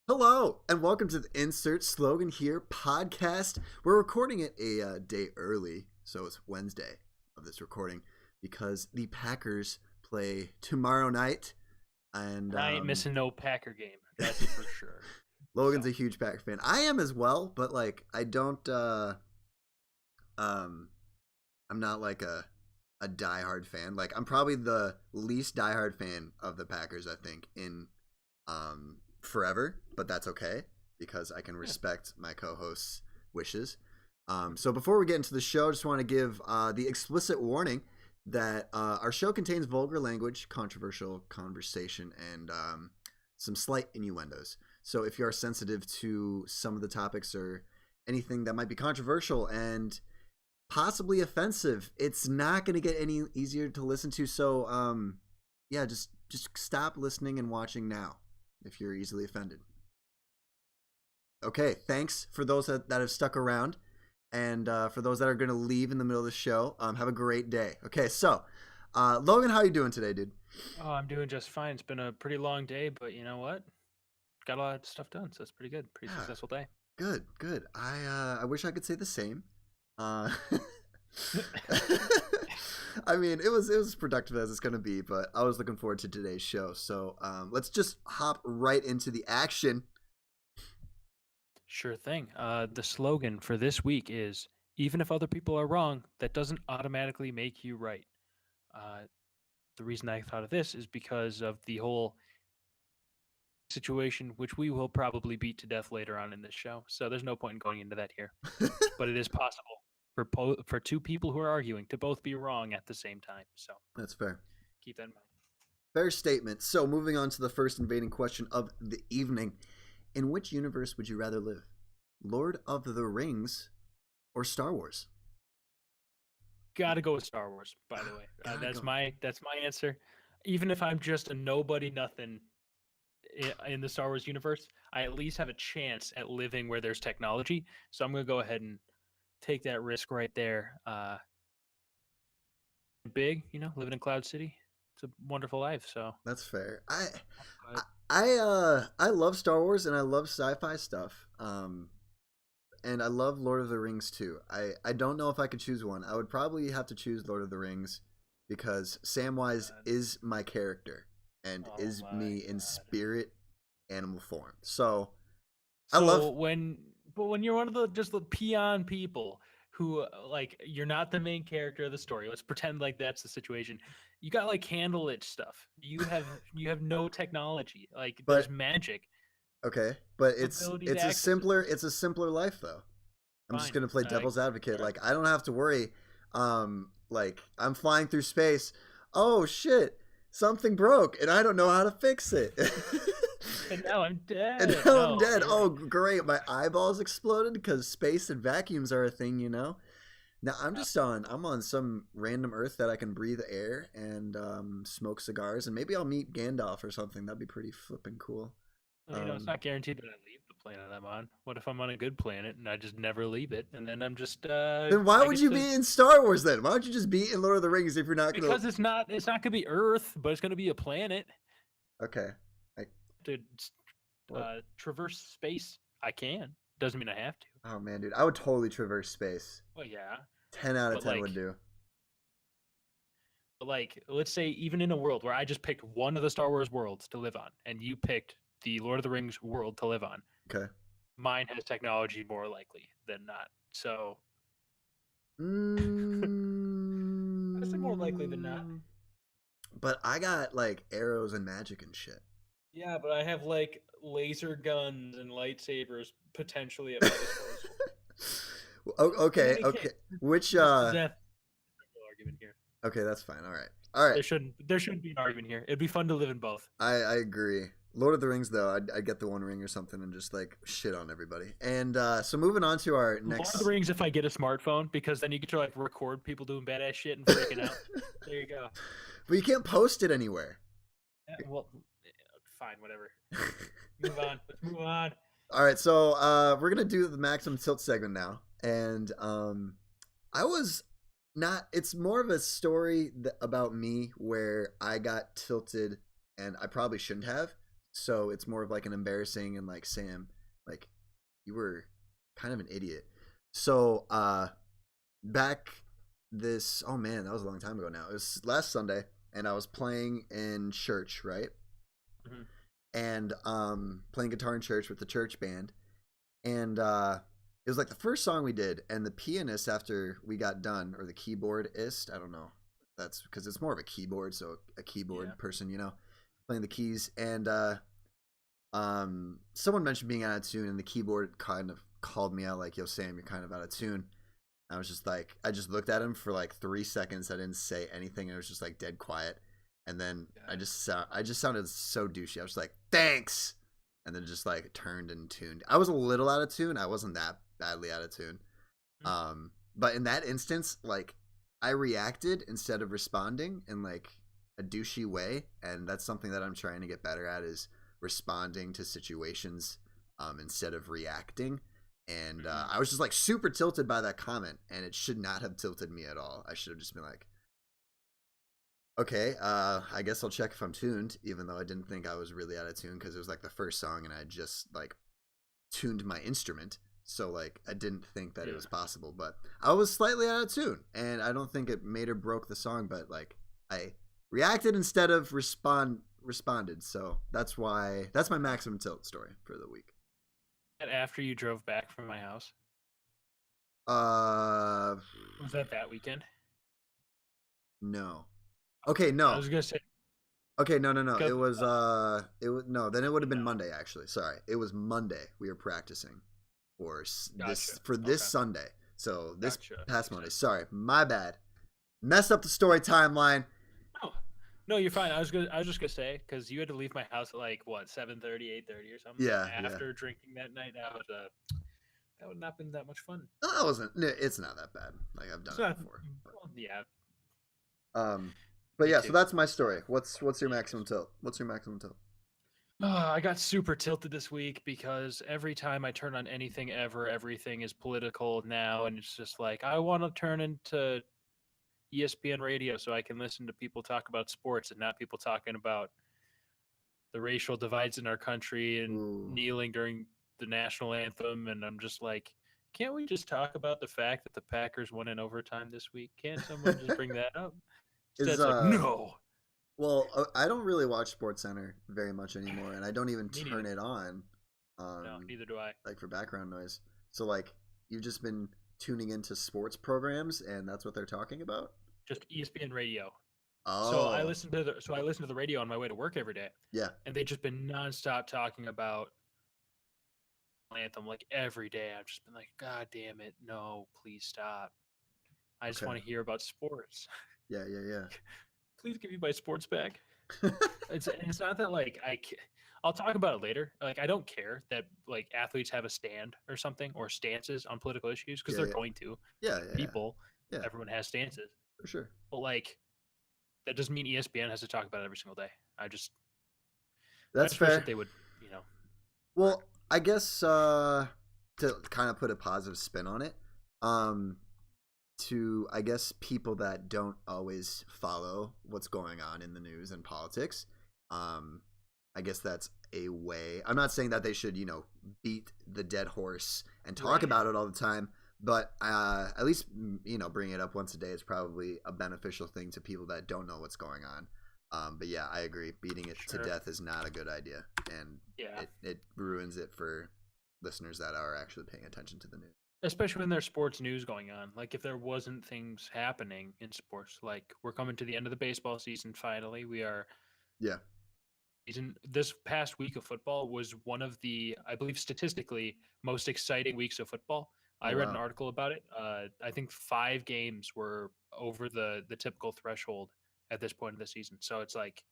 Hello, and welcome to the Insert Slogan Here podcast. We're recording it a day early, so it's Wednesday of this recording, because the Packers play tomorrow night. And I ain't missing no Packer game. That's for sure. Logan's a huge Packer fan. I am as well, but like I don't I'm not like a diehard fan. Like I'm probably the least diehard fan of the Packers, I think, in forever, but that's okay because I can respect my co-host's wishes. So before we get into the show, I just want to give the explicit warning that our show contains vulgar language, controversial conversation, and some slight innuendos. So if you are sensitive to some of the topics or anything that might be controversial and possibly offensive, it's not going to get any easier to listen to. So yeah, just stop listening and watching now if you're easily offended. Okay, thanks for those that have stuck around. And for those that are going to leave in the middle of the show, have a great day. Okay, so, Logan, how you doing today, dude? Oh, I'm doing just fine. It's been a pretty long day, but you know what? Got a lot of stuff done, so it's pretty good. Pretty successful day. Good. I wish I could say the same. I mean, it was as productive as it's going to be, but I was looking forward to today's show. So let's just hop right into the action. Sure thing. The slogan for this week is, even if other people are wrong, that doesn't automatically make you right. The reason I thought of this is because of the whole situation, which we will probably beat to death later on in this show. So there's no point in going into that here. But it is possible for two people who are arguing to both be wrong at the same time. So That's fair. keep that in mind. Fair statement. So moving on to the first invading question of the evening. In which universe would you rather live? Lord of the Rings or Star Wars? Gotta go with Star Wars, by the way. That's my answer. Even if I'm just a nobody nothing in the Star Wars universe, I at least have a chance at living where there's technology. So I'm gonna go ahead and take that risk right there. Big, living in Cloud City. It's a wonderful life. So That's fair. but I love Star Wars and I love sci-fi stuff. And I love Lord of the Rings too. I don't know if I could choose one. I would probably have to choose Lord of the Rings because Samwise is my character and is me in spirit animal form. So I love when you're one of the peon people who like you're not the main character of the story. Let's pretend like that's the situation. You got like candlelit stuff. You have no technology. Like there's magic. Okay, but Ability to it's a access it. simpler life though. I'm just Fine. gonna play devil's advocate. Like I don't have to worry. Like I'm flying through space. Oh shit, something broke, and I don't know how to fix it. And now I'm dead. And now I'm dead. Oh great, my eyeballs exploded because space and vacuums are a thing, you know. Now I'm on some random Earth that I can breathe air and smoke cigars, and maybe I'll meet Gandalf or something. That'd be pretty flipping cool. It's not guaranteed that I leave the planet I'm on. What if I'm on a good planet and I just never leave it, and then I'm just Then why I would get you to, be in Star Wars then? Why don't you just be in Lord of the Rings if you're not gonna? because it's not gonna be Earth, but it's gonna be a planet Okay. to What? traverse space. I can. Doesn't mean I have to. Oh man, dude, I would totally traverse space. Well, yeah, 10 out of but 10 would do. let's say even in a world where I just picked one of the Star Wars worlds to live on, and you picked the Lord of the Rings world to live on, Okay. mine has technology more likely than not. So I say more likely than not. But I got like arrows and magic and shit. Yeah, but I have like laser guns and lightsabers potentially at my disposal. Okay, In any okay. case, Which this is no argument here. Okay, that's fine. All right. There shouldn't be an argument here. It'd be fun to live in both. I agree. Lord of the Rings though, I'd get the One Ring or something and just like shit on everybody. And so moving on to our Lord next of the Rings if I get a smartphone, because then you get to like record people doing badass shit and freaking out. There you go. But you can't post it anywhere. Yeah, well, fine, whatever. Move on. Let's move on. All right, so we're gonna do the maximum tilt segment now, and I was not. It's more of a story about me where I got tilted, and I probably shouldn't have. so it's more of like an embarrassing and like Sam, like you were kind of an idiot. So back this oh man, that was a long time ago now. It was last Sunday and I was playing in church, right? Hmm. And playing guitar in church with the church band. And it was like the first song we did, and the pianist after we got done, or the keyboardist, I don't know. That's because it's more of a keyboard, so a Yeah. keyboard person, playing the keys. And someone mentioned being out of tune, and the keyboard kind of called me out like, "Yo, Sam, you're kind of out of tune." I was just like, I just looked at him for like 3 seconds. I didn't say anything. It was just like dead quiet. And then I just sounded so douchey. I was like, "Thanks," and then just like turned and tuned. I was a little out of tune. I wasn't that badly out of tune. But in that instance, like I reacted instead of responding in like a douchey way, and that's something that I'm trying to get better at is responding to situations instead of reacting. And I was just like super tilted by that comment, and it should not have tilted me at all. I should have just been like, okay, I guess I'll check if I'm tuned, even though I didn't think I was really out of tune because it was like the first song and I just like tuned my instrument. So like I didn't think that it was possible, but I was slightly out of tune, and I don't think it made or broke the song, but like I reacted instead of responded. So that's my maximum tilt story for the week. And after you drove back from my house, Uh, was that weekend? no. Okay, I no. was gonna say, Okay, no, no, no. cause, It was no. Then it would have been no, Monday. Actually, sorry, it was Monday. We were practicing for gotcha. this Okay, Sunday. So this gotcha. past Makes Monday. sense. Sorry, my bad. Messed up the story timeline. No, no, you're fine. I was just gonna say because you had to leave my house at like what 7:30, 8:30 or something Yeah, yeah. after drinking that night. That would not have been that much fun. No, that wasn't. It's not that bad. Like I've done It's it not. before. Well, yeah, Um, but me yeah. So too. that's my story. What's your maximum tilt? What's your maximum tilt? I got super tilted this week because every time I turn on anything ever, everything is political now, and it's just like I want to turn into ESPN radio so I can listen to people talk about sports and not people talking about the racial divides in our country and Ooh. kneeling during the national anthem. And I'm just like, can't we just talk about the fact that the Packers won in overtime this week? Can't someone just bring that up? Instead, Is it's like, no. Well, I don't really watch Sports Center very much anymore, and I don't even Me turn neither. it on, No, neither do I. like for background noise. So like you've just been tuning into sports programs, and that's what they're talking about. Just ESPN radio. Oh, I listen to the radio on my way to work every day, yeah. and they've just been nonstop talking about anthem like every day. I've just been like, God damn it, no, please stop. I just Okay. want to hear about sports. Yeah, yeah, Please give me my sports back. yeah. It's not that like I'll talk about it later. Like I don't care that like athletes have a stand or something or stances on political issues because Yeah, they're yeah, going to. yeah, yeah, People, yeah. everyone has stances, For sure. but like that doesn't mean ESPN has to talk about it every single day. I That's just wish that fair. they would, you know, work. Well, I guess to kind of put a positive spin on it, um, to I guess people that don't always follow what's going on in the news and politics. Um, I guess that's a way. I'm not saying that they should, beat the dead horse and talk Right. about it all the time, but at least bring it up once a day is probably a beneficial thing to people that don't know what's going on. But yeah, I agree. Beating it to Sure. death is not a good idea, and Yeah. it ruins it for listeners that are actually paying attention to the news. Especially when there's sports news going on. Like if there wasn't things happening in sports, like we're coming to the end of the baseball season finally. We are Yeah. season this past week of football was one of the, I believe statistically, most exciting weeks of football. Oh I read an wow. article about it. I think 5 games were over the typical threshold at this point of the season. So it's like,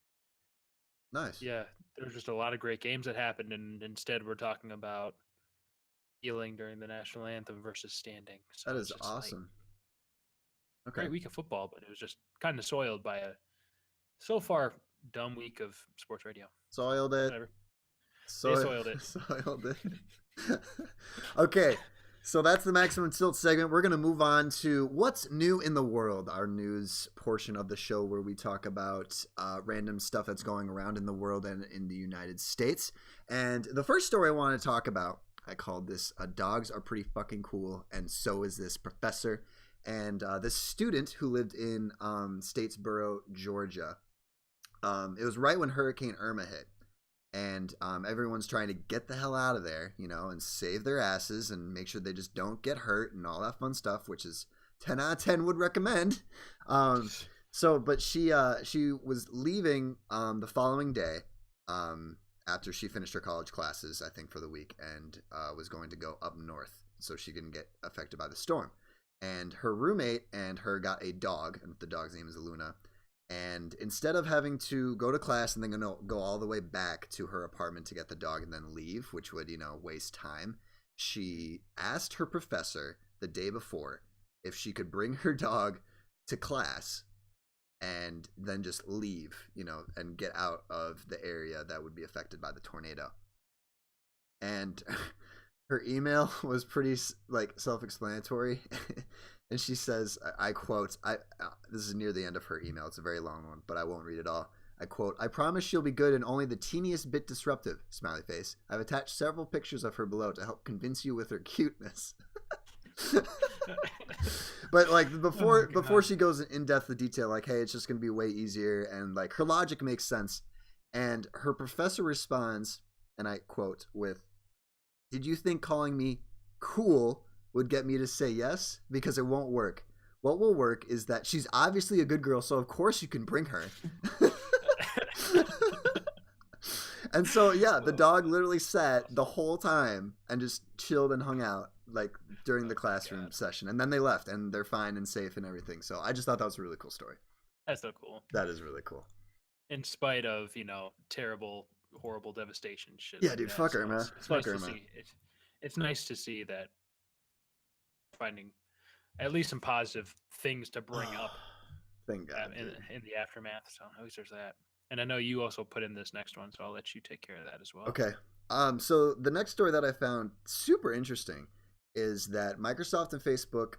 Nice. yeah, there's just a lot of great games that happened, and instead we're talking about kneeling during the national anthem versus standing. So That it's is just like awesome. Okay. great week of football, but it was just kind of soiled by a so far dumb week of sports radio. Soiled it. Whatever. They Soil soiled it. soiled it. Okay. So that's the Maximum Tilt segment. We're going to move on to what's new in the world, our news portion of the show where we talk about random stuff that's going around in the world and in the United States. And the first story I want to talk about, I called this Dogs Are Pretty Fucking Cool, and so is this professor. And this student who lived in Statesboro, Georgia. It was right when Hurricane Irma hit. And everyone's trying to get the hell out of there, you know, and save their asses and make sure they just don't get hurt and all that fun stuff, which is 10 out of 10 would recommend. But she was leaving the following day after she finished her college classes, I think, for the week, and was going to go up north so she didn't get affected by the storm. And her roommate and her got a dog, and the dog's name is Luna. And instead of having to go to class and then go all the way back to her apartment to get the dog and then leave, which would, you know, waste time, she asked her professor the day before if she could bring her dog to class and then just leave, you know, and get out of the area that would be affected by the tornado. And her email was pretty, like, self-explanatory. And she says, I quote, this is near the end of her email. It's a very long one, but I won't read it all. I quote, "I promise she'll be good and only the teeniest bit disruptive, smiley face. I've attached several pictures of her below to help convince you with her cuteness." But like before she goes in depth with detail, like, hey, it's just going to be way easier. And like her logic makes sense. And her professor responds, and I quote with, "Did you think calling me cool would get me to say yes? Because it won't work. What will work is that she's obviously a good girl, so of course you can bring her." And so, yeah, the dog literally sat the whole time and just chilled and hung out, like, during the classroom session. And then they left, and they're fine and safe and everything. So I just thought that was a really cool story. That's so cool. That is really cool. In spite of, you know, terrible, horrible devastation shit. Yeah, like dude, that. fuck her, man. Fuck her, man. It's nice to see that finding at least some positive things to bring up Thank God, in the aftermath. So at least there's that. And I know you also put in this next one, so I'll let you take care of that as well. Okay. So the next story that I found super interesting is that Microsoft and Facebook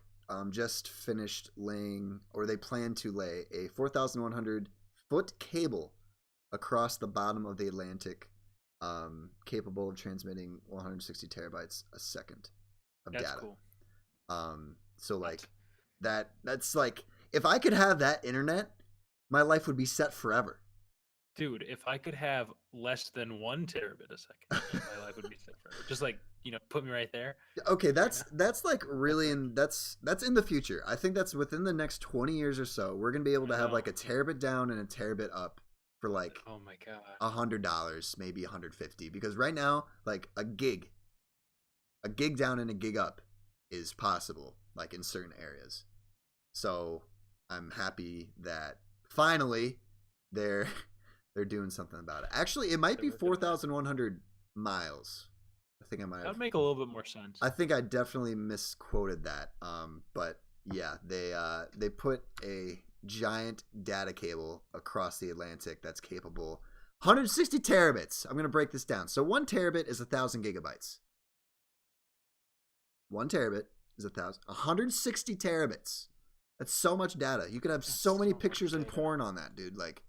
just finished laying, or they plan to lay, a 4,100-foot cable across the bottom of the Atlantic, capable of transmitting 160 terabytes a second of data. That's cool. So like that's like, if I could have that internet, my life would be set forever. Dude, if I could have less than 1 terabit a second, my life would be set forever. Just like, you know, put me right there. Okay, that's like really that's in the future. I think that's within the next 20 years or so. We're gonna be able to have like a terabit down and a terabit up for like, oh my god, $100, maybe $150. Because right now, like a gig down and a gig up is possible, like in certain areas. So I'm happy that finally they're doing something about it. Actually, it might be 4,100 miles. I think I might have. That would make a little bit more sense. I think I definitely misquoted that. But yeah, they put a giant data cable across the Atlantic that's capable 160 terabits. I'm going to break this down. So 1 terabit is 1,000 gigabytes. 1 terabit is 160 terabits. That's so much data. You could have so many pictures and porn on that, dude. Like,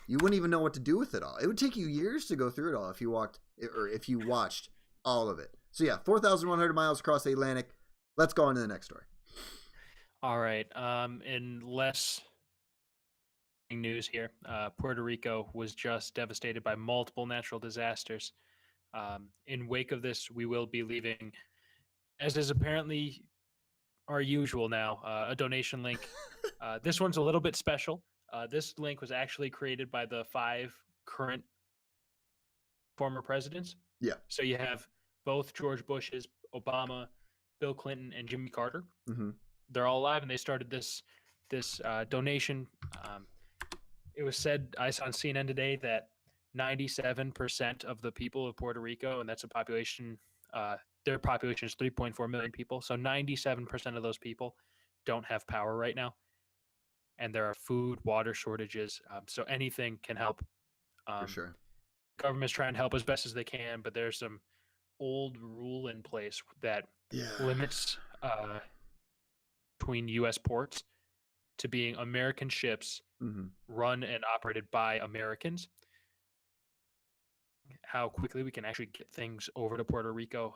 you wouldn't even know what to do with it all. It would take you years to go through it all if you watched all of it. So yeah, 4,100 miles across the Atlantic. Let's go on to the next story. All right. In less news here, Puerto Rico was just devastated by multiple natural disasters. In wake of this, we will be leaving, as is apparently our usual now, a donation link. This one's a little bit special. This link was actually created by the 5 current former presidents. Yeah. So you have both George Bush's, Obama, Bill Clinton, and Jimmy Carter. Mm-hmm. They're all alive, and they started this donation. It was said, I saw on CNN today, that 97% of the people of Puerto Rico, and that's a population, their population is 3.4 million people. So 97% of those people don't have power right now. And there are food, water shortages. So anything can help. For sure. Government's trying to help as best as they can, but there's some old rule in place that Yeah. limits between U.S. ports to being American ships Hmm. run and operated by Americans. How quickly we can actually get things over to Puerto Rico.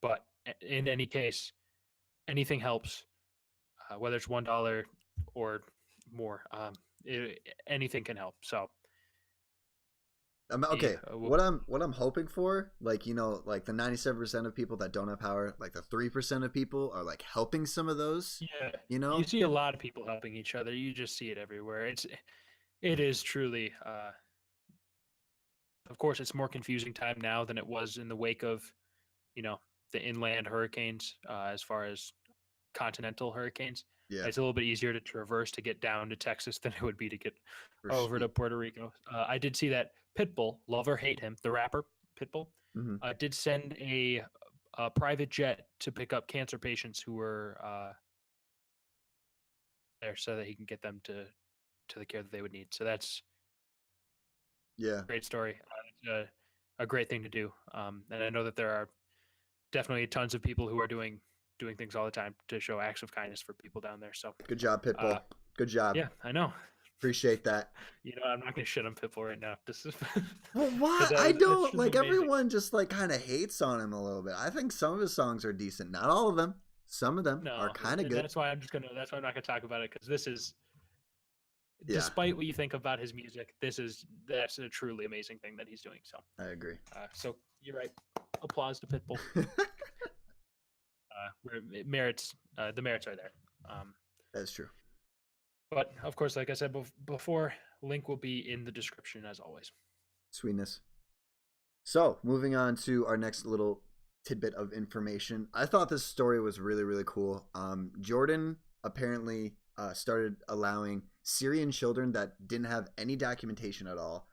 But in any case, anything helps, whether it's $1 or more. Anything can help. So, Okay, we'll, what I'm hoping for, like, like the 97% of people that don't have power, like the 3% of people are like helping some of those, yeah, you you know? see a lot of people helping each other. You just see it everywhere. It is truly. Of course, it's more confusing time now than it was in the wake of, you know, the inland hurricanes, as far as continental hurricanes. Yeah, It's a little bit easier to traverse to get down to Texas than it would be to get for over sure. to Puerto Rico. I did see that Pitbull, love or hate him, the rapper Pitbull, Hmm. did send a private jet to pick up cancer patients who were there so that he can get them to the care that they would need. So that's Yeah, a great story. A great thing to do. And I know that there are definitely tons of people who are doing things all the time to show acts of kindness for people down there. So, good job, uh, Pitbull. Good job. yeah, I know. Appreciate that. I'm not gonna shit on Pitbull right now. This is Well, because why? I that's don't just like amazing. everyone just like kind of hates on him a little bit. I think some of his songs are decent. Not all of them. Some of them are No, kind of and good. that's why I'm just gonna. That's why I'm not gonna talk about it because this is, Yeah, despite what you think about his music, that's a truly amazing thing that he's doing. So, I agree. so you're right. Applause to Pitbull. Where it merits, the merits are there. Um, That's true. but of course, like I said before, link will be in the description as always. Sweetness. So, moving on to our next little tidbit of information. I thought this story was really, really cool. Jordan apparently started allowing Syrian children that didn't have any documentation at all,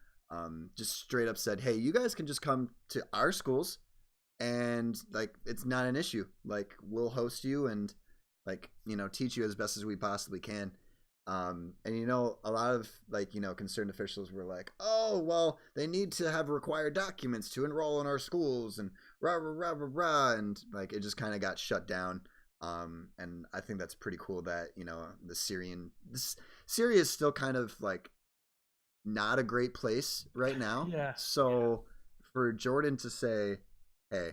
just straight up said, hey, you guys can just come to our schools and, like, it's not an issue. Like, we'll host you and, like, teach you as best as we possibly can. And a lot of like concerned officials were like, oh well, they need to have required documents to enroll in our schools and rah rah rah rah rah, and like it just kind of got shut down. And I think that's pretty cool that Syria is still kind of like not a great place right now. Yeah, yeah. So for Jordan to say, hey,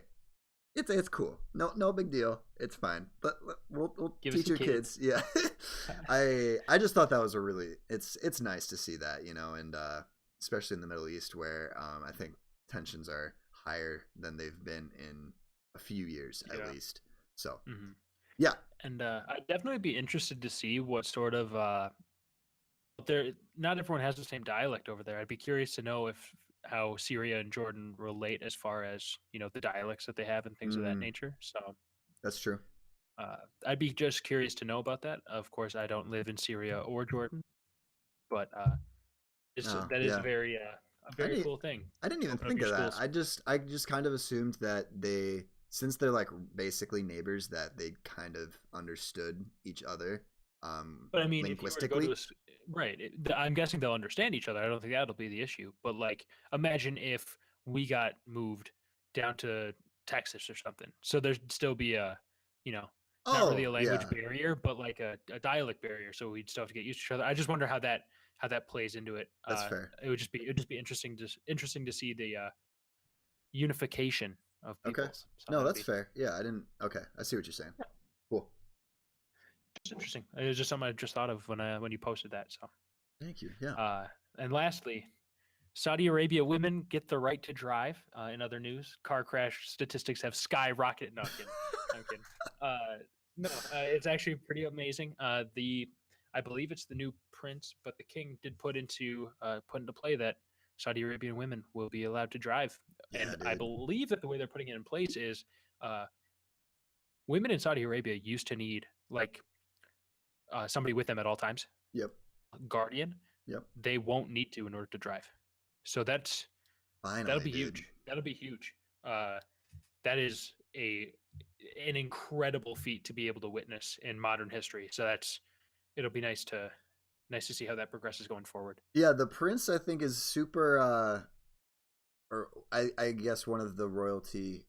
it's cool. No big deal. It's fine. But we'll Give us teach the your kids. kids. Yeah. I just thought that was a really it's nice to see that, and especially in the Middle East where I think tensions are higher than they've been in a few years at Yeah. least. So, Hmm. yeah. And I'd definitely be interested to see what sort of there. Not everyone has the same dialect over there. I'd be curious to know if how Syria and Jordan relate as far as the dialects that they have and things of that Mm, nature. So that's true. uh, I'd be just curious to know about that. Of course, I don't live in Syria or Jordan, but Oh, that is yeah. a I very didn't cool thing I didn't to even open up think your of that. schools. I just kind of assumed that since they're like basically neighbors, that they kind of understood each other But I mean, if you were to go to linguistically. right, I'm guessing they'll understand each other. I don't think that'll be the issue. But like, imagine if we got moved down to Texas or something. So there'd still be you know, not really Oh, a language yeah. barrier, but like a dialect barrier. So we'd still have to get used to each other. I just wonder how that plays into it. That's fair. It would just be interesting to see the unification of Okay. peoples. So No, that'll that's be fair. Yeah, I didn't. Okay, I see what you're saying. yeah, Cool. just interesting. It was just something I just thought of when you posted that. So Thank you. Yeah. uh, and lastly, Saudi Arabia women get the right to drive. In other news, car crash statistics have skyrocketed. No, I'm kidding. I'm kidding. No, it's actually pretty amazing. I believe it's the new prince, but the king did put into play that Saudi Arabian women will be allowed to drive, Yeah, and I dude. believe that the way they're putting it in place is uh, women in Saudi Arabia used to need like somebody with them at all times, Yep. guardian. Yep. They won't need to in order to drive. So that'll Finally, be dude. huge. That'll be huge. Uh, that is an incredible feat to be able to witness in modern history. So it'll be nice to see how that progresses going forward. Yeah, the prince I think is super or I guess one of the royalty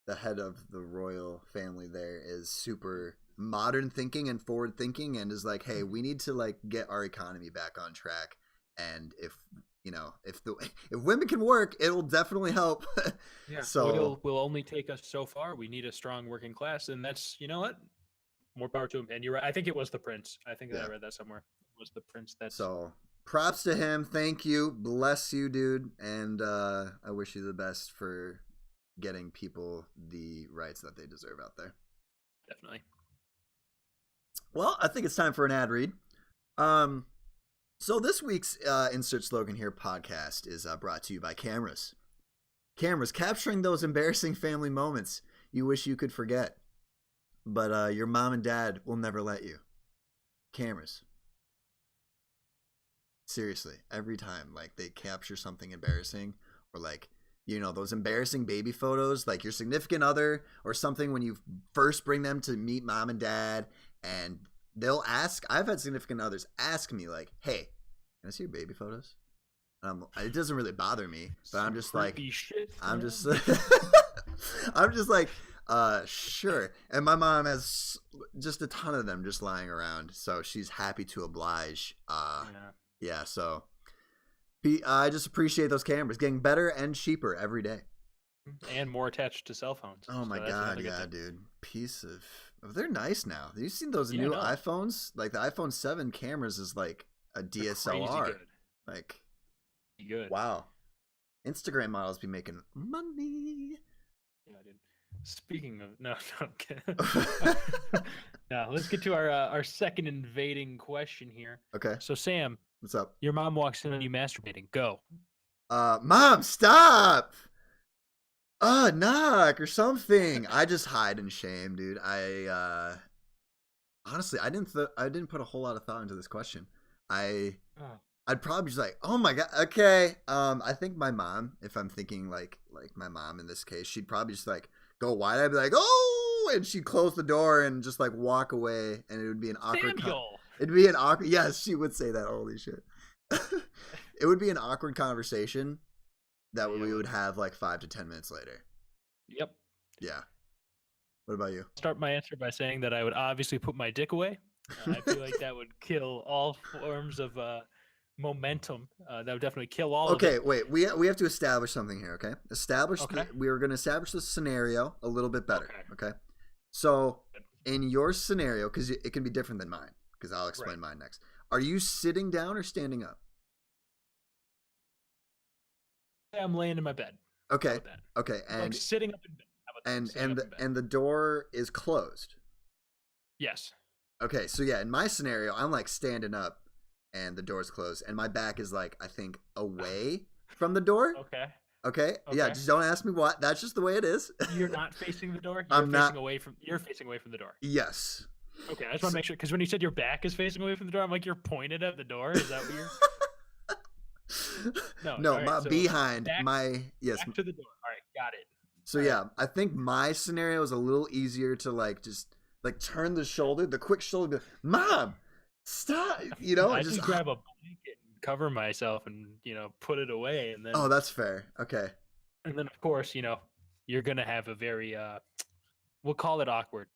the head of the royal family there is super modern thinking and forward thinking, and is like, hey, we need to like get our economy back on track, and if women can work, it will definitely help. Yeah. So Oil will only take us so far. We need a strong working class, and that's, you know what? More power to him. And you're right. I think it was the prince. I think that I read that somewhere. It was the prince. So props to him. Thank you. Bless you, dude. And I wish you the best for getting people the rights that they deserve out there. Definitely. Well, I think it's time for an ad read. So this week's Insert Slogan Here podcast is brought to you by Cameras. Cameras, capturing those embarrassing family moments you wish you could forget, but your mom and dad will never let you. Cameras. Seriously, every time, like, they capture something embarrassing, or like, you know, those embarrassing baby photos, like your significant other or something, when you first bring them to meet mom and dad, and they'll ask, I've had significant others ask me like, hey, can I see your baby photos? It doesn't really bother me, but I'm just like, I'm just like, sure. And my mom has just a ton of them just lying around, so she's happy to oblige. Yeah, so I just appreciate those cameras getting better and cheaper every day, and more attached to cell phones. Oh my god, yeah, dude. Piece of they're nice now. Have you seen those new iPhones? Like the iPhone 7 cameras is like a DSLR. Good. Like good. Wow. Instagram models be making money. Yeah, dude. Speaking of no, I'm kidding. Now let's get to our second invading question here. Okay. So Sam, what's up? Your mom walks in on you masturbating. Go. Mom, stop. Knock or something. I just hide in shame, dude. Honestly, I didn't put a whole lot of thought into this question. I'd probably just like, oh my god, okay. I think my mom, if I'm thinking like my mom in this case, she'd probably just like go wide. I'd be like, oh, and she'd close the door and just like walk away, and it would be an awkward. It'd be an awkward. Yes, she would say that. Holy shit. It would be an awkward conversation that we would have like 5 to 10 minutes later. Yep. Yeah. What about you? Start my answer by saying that I would obviously put my dick away. I feel like that would kill all forms of momentum. That would definitely kill all of it. Okay, wait. We have to establish something here, okay? We are going to establish the scenario a little bit better, okay? So, in your scenario, because it can be different than mine, because I'll explain mine next. Are you sitting down or standing up? I'm laying in my bed. Okay. Okay. And like sitting up in bed. How about that? And the door is closed. Yes. Okay. So yeah, in my scenario, I'm like standing up, and the door's closed, and my back is like, I think, away from the door. Okay. Yeah. Just don't ask me what. That's just the way it is. You're not facing the door. You're facing away from the door. Yes. Okay. I just want to make sure, because when you said your back is facing away from the door, I'm like, you're pointed at the door. Is that what you're? No, my behind yes. Back to the door. All right, got it. So yeah, I think my scenario is a little easier to like just like turn the quick shoulder. Mom, stop! You know, I just grab a blanket and cover myself, and put it away, and then. Oh, that's fair. Okay. And then of course, you're gonna have a very we'll call it awkward.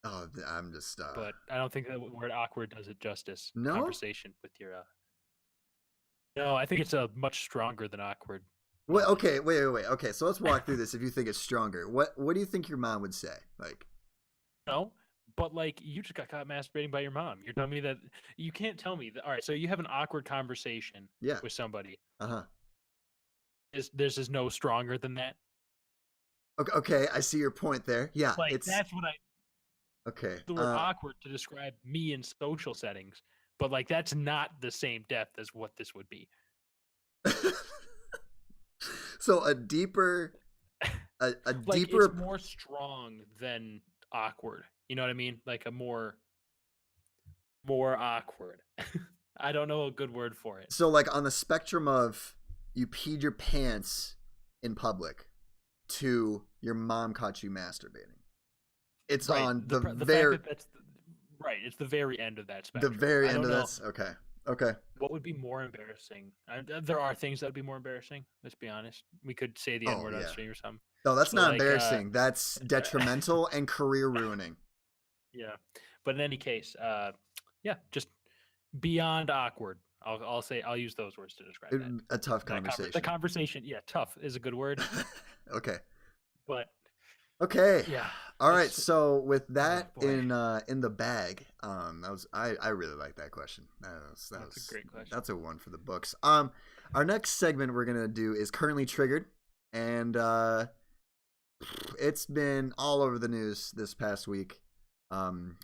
Oh, I'm just. But I don't think that word awkward does it justice. No. Conversation with your. No, I think it's much stronger than awkward. Wait, okay, wait. Okay, so let's walk through this. If you think it's stronger, what do you think your mom would say? Like, no, but like you just got caught masturbating by your mom. You're telling me that you can't tell me that. All right, so you have an awkward conversation with somebody. This is no stronger than that. Okay, I see your point there. Yeah, like that's what I. Okay. The word awkward to describe me in social settings. But like that's not the same depth as what this would be. So a deeper, like it's more strong than awkward. You know what I mean? Like a more awkward. I don't know a good word for it. So like on the spectrum of you peed your pants in public to your mom caught you masturbating. It's on the very. Right, it's the very end of that spectrum. The very end of that. Okay. Okay. What would be more embarrassing? There are things that would be more embarrassing. Let's be honest. We could say the N Oh word on yeah. stream or something. No, that's But not like, embarrassing. That's detrimental and career ruining. yeah. But in any case, yeah, just beyond awkward. I'll say I'll use those words to describe that. A tough The conversation. conversation, yeah, tough is a good word, Okay. but Okay. yeah, All right. it's So with oh that boy, in the bag, that was I really like that question. that's a great question. That's a one for the books. Our next segment we're gonna do is currently triggered, and it's been all over the news this past week.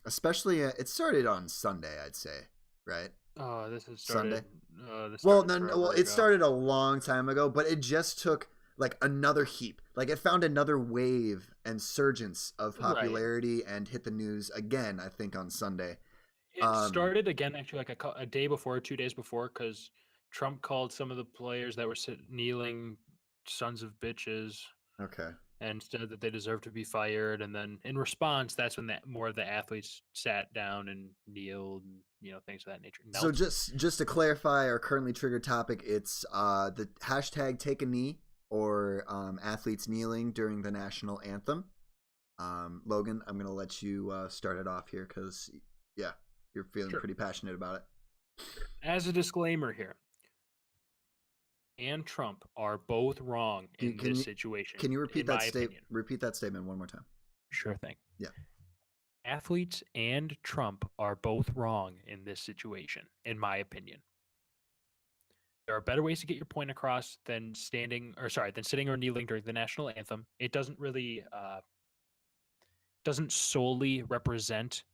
Especially it started on Sunday, I'd say, right? Oh, this has Sunday. started. This Well, started well, forever it ago. started a long time ago, but it just took like another heap. Like it found another wave and surgence of Right. popularity and hit the news again. I think on Sunday. It Um, started again actually like a day before, 2 days before, because Trump called some of the players that were kneeling sons of bitches okay. and said that they deserve to be fired. And then in response, that's when more of the athletes sat down and kneeled, and things of that nature. So Knelt. just to clarify, our currently triggered topic, it's the hashtag TakeAKnee or athletes kneeling during the national anthem. Logan, I'm gonna let you start it off here because yeah, you're feeling Sure. pretty passionate about it. As a disclaimer here, and Trump are both wrong Can, in can this you situation, can you repeat in that my opinion. repeat that statement one more time? Sure thing. Yeah. Athletes and Trump are both wrong in this situation, in my opinion. There are better ways to get your point across than sitting or kneeling during the national anthem. It doesn't solely represent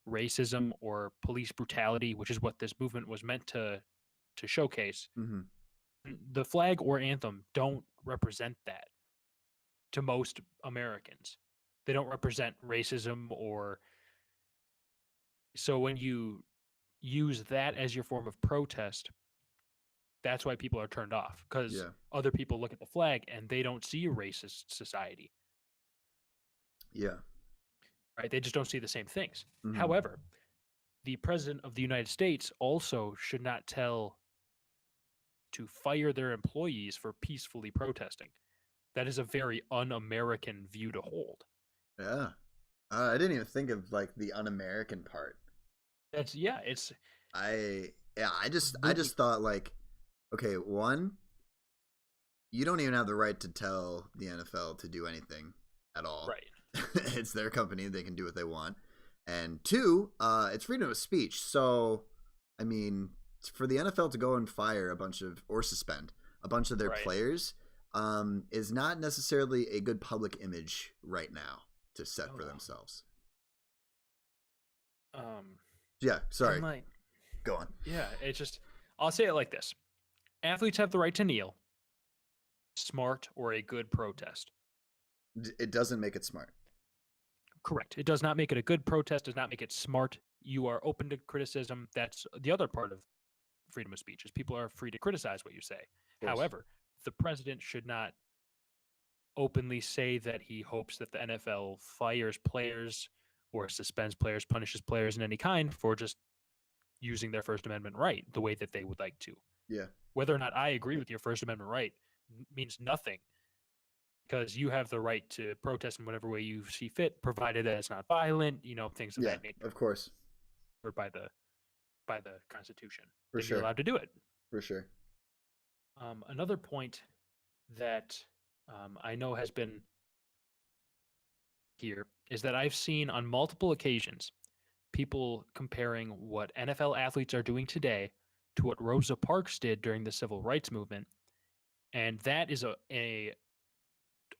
racism or police brutality, which is what this movement was meant to showcase. Mm-hmm. The flag or anthem don't represent that to most Americans. They don't represent racism or so when you use that as your form of protest, that's why people are turned off because Yeah. other people look at the flag and they don't see a racist society, Yeah. right? They just don't see the same things. Mm-hmm. However, the president of the United States also should not tell to fire their employees for peacefully protesting. That is a very un-American view to hold. Yeah. I didn't even think of like the un-American part. It's I just thought like, okay, one, you don't even have the right to tell the NFL to do anything at all. right. It's their company; they can do what they want. And two, it's freedom of speech. So, I mean, for the NFL to go and fire a bunch of or suspend a bunch of their Right. players, is not necessarily a good public image right now to set for Oh. themselves. Um, Yeah, sorry. and like, Go on. yeah, it's just, I'll say it like this: athletes have the right to kneel. Smart or a good protest. It doesn't make it smart. Correct. It does not make it a good protest. Does not make it smart. You are open to criticism. That's the other part of freedom of speech is people are free to criticize what you say. However, the president should not openly say that he hopes that the NFL fires players or suspends players, punishes players in any kind for just using their First Amendment right the way that they would like to. Yeah. Whether or not I agree with your First Amendment right means nothing because you have the right to protest in whatever way you see fit, provided that it's not violent, things of Yeah, that nature, of course. or by the Constitution. For Then you're sure. allowed to do it. For sure. Another point that I know has been here is that I've seen on multiple occasions people comparing what NFL athletes are doing today to what Rosa Parks did during the civil rights movement. And that is a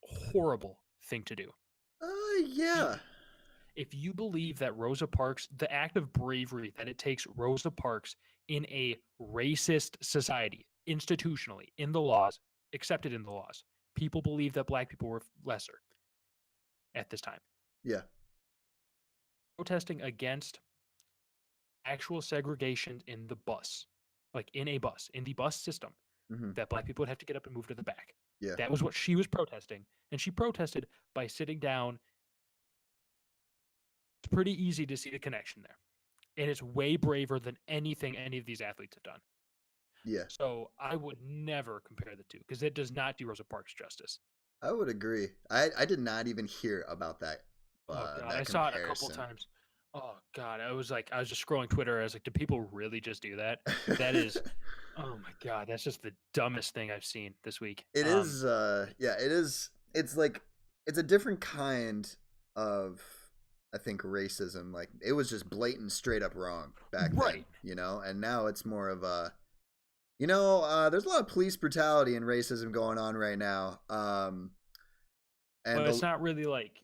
horrible thing to do. Yeah. If you believe that Rosa Parks, the act of bravery that it takes Rosa Parks in a racist society, institutionally, in the laws, accepted in the laws, people believe that black people were lesser at this time. Yeah. Protesting against actual segregation in the bus, like in the bus system, Mm-hmm. that black people would have to get up and move to the back. Yeah. That was what she was protesting. And she protested by sitting down. It's pretty easy to see the connection there. and it's way braver than anything any of these athletes have done. Yeah. So I would never compare the two because it does not do Rosa Parks justice. I would agree. I did not even hear about Oh God, I that saw it a couple comparison. times. Oh God, I was just scrolling Twitter. I was like, do people really just do that? That is, oh my God, that's just the dumbest thing I've seen this week. It is yeah, it is. It's like it's a different kind of, I think, racism. Like it was just blatant straight up wrong back then, Right. you know? And now it's more of a, there's a lot of police brutality and racism going on right now. And But it's not really like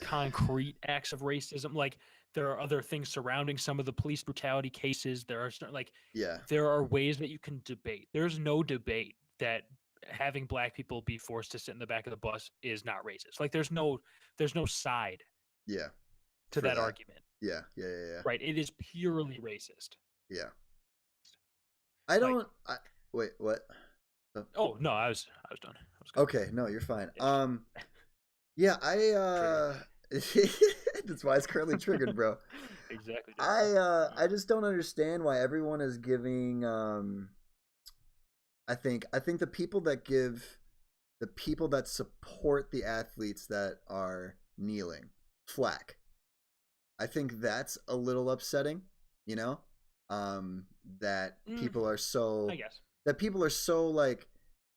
concrete acts of racism. Like there are other things surrounding some of the police brutality cases. There are like yeah, there are ways that you can debate. There's no debate that having black people be forced to sit in the back of the bus is not racist. Like there's no side yeah, to for that that. argument. Yeah, yeah, yeah, yeah. Right? It is purely racist. Yeah. I Like, don't. Wait, what? Oh, oh no, I was done. I was good. okay, no, you're fine. Yeah, Yeah, triggered. that's why it's currently triggered, bro. Exactly. I just don't understand why everyone is giving I think the people that support the athletes that are kneeling flack. I think that's a little upsetting, you know? That Mm, people are I so guess. that people are so like,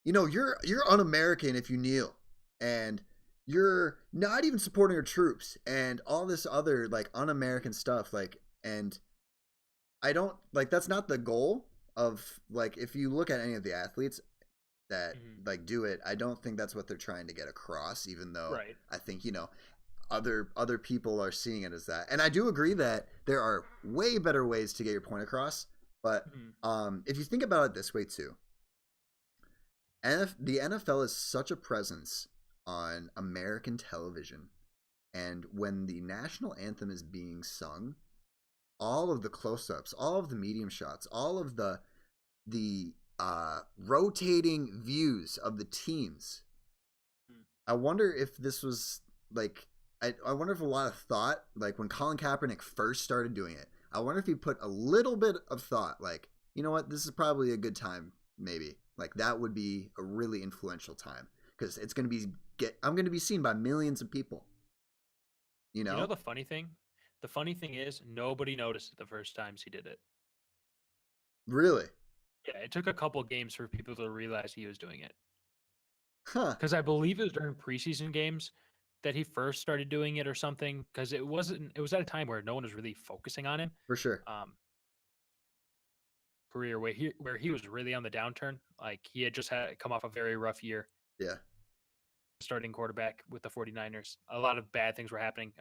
you're un-American if you kneel, and you're not even supporting our troops and all this other like un-American stuff, like, and I don't like that's not the goal of, like, if you look at any of the athletes that Mhm. like do it, I don't think that's what they're trying to get across, even though Right. I think, other people are seeing it as that. And I do agree that there are way better ways to get your point across, but Mhm. if you think about it this way too, the NFL is such a presence on American television, and when the national anthem is being sung, all of the close-ups, all of the medium shots, all of the rotating views of the teams. Mhm. I wonder if this was like, I wonder if a lot of thought, like when Colin Kaepernick first started doing it, I wonder if he put a little bit of thought, like, you know what, this is probably a good time, maybe. Like that would be a really influential time because it's going to I'm going to be seen by millions of people, you You know know? the funny thing? The funny thing is nobody noticed it the first times he did it. Really? Yeah, it took a couple games for people to realize he was doing it. Huh. Because I believe it was during preseason games that he first started doing it or something. Because it was at a time where no one was really focusing on him. For sure. Um, career where he was really on the downturn. Like he had just had come off a very rough year Yeah. starting quarterback with the 49ers. A lot of bad things were happening.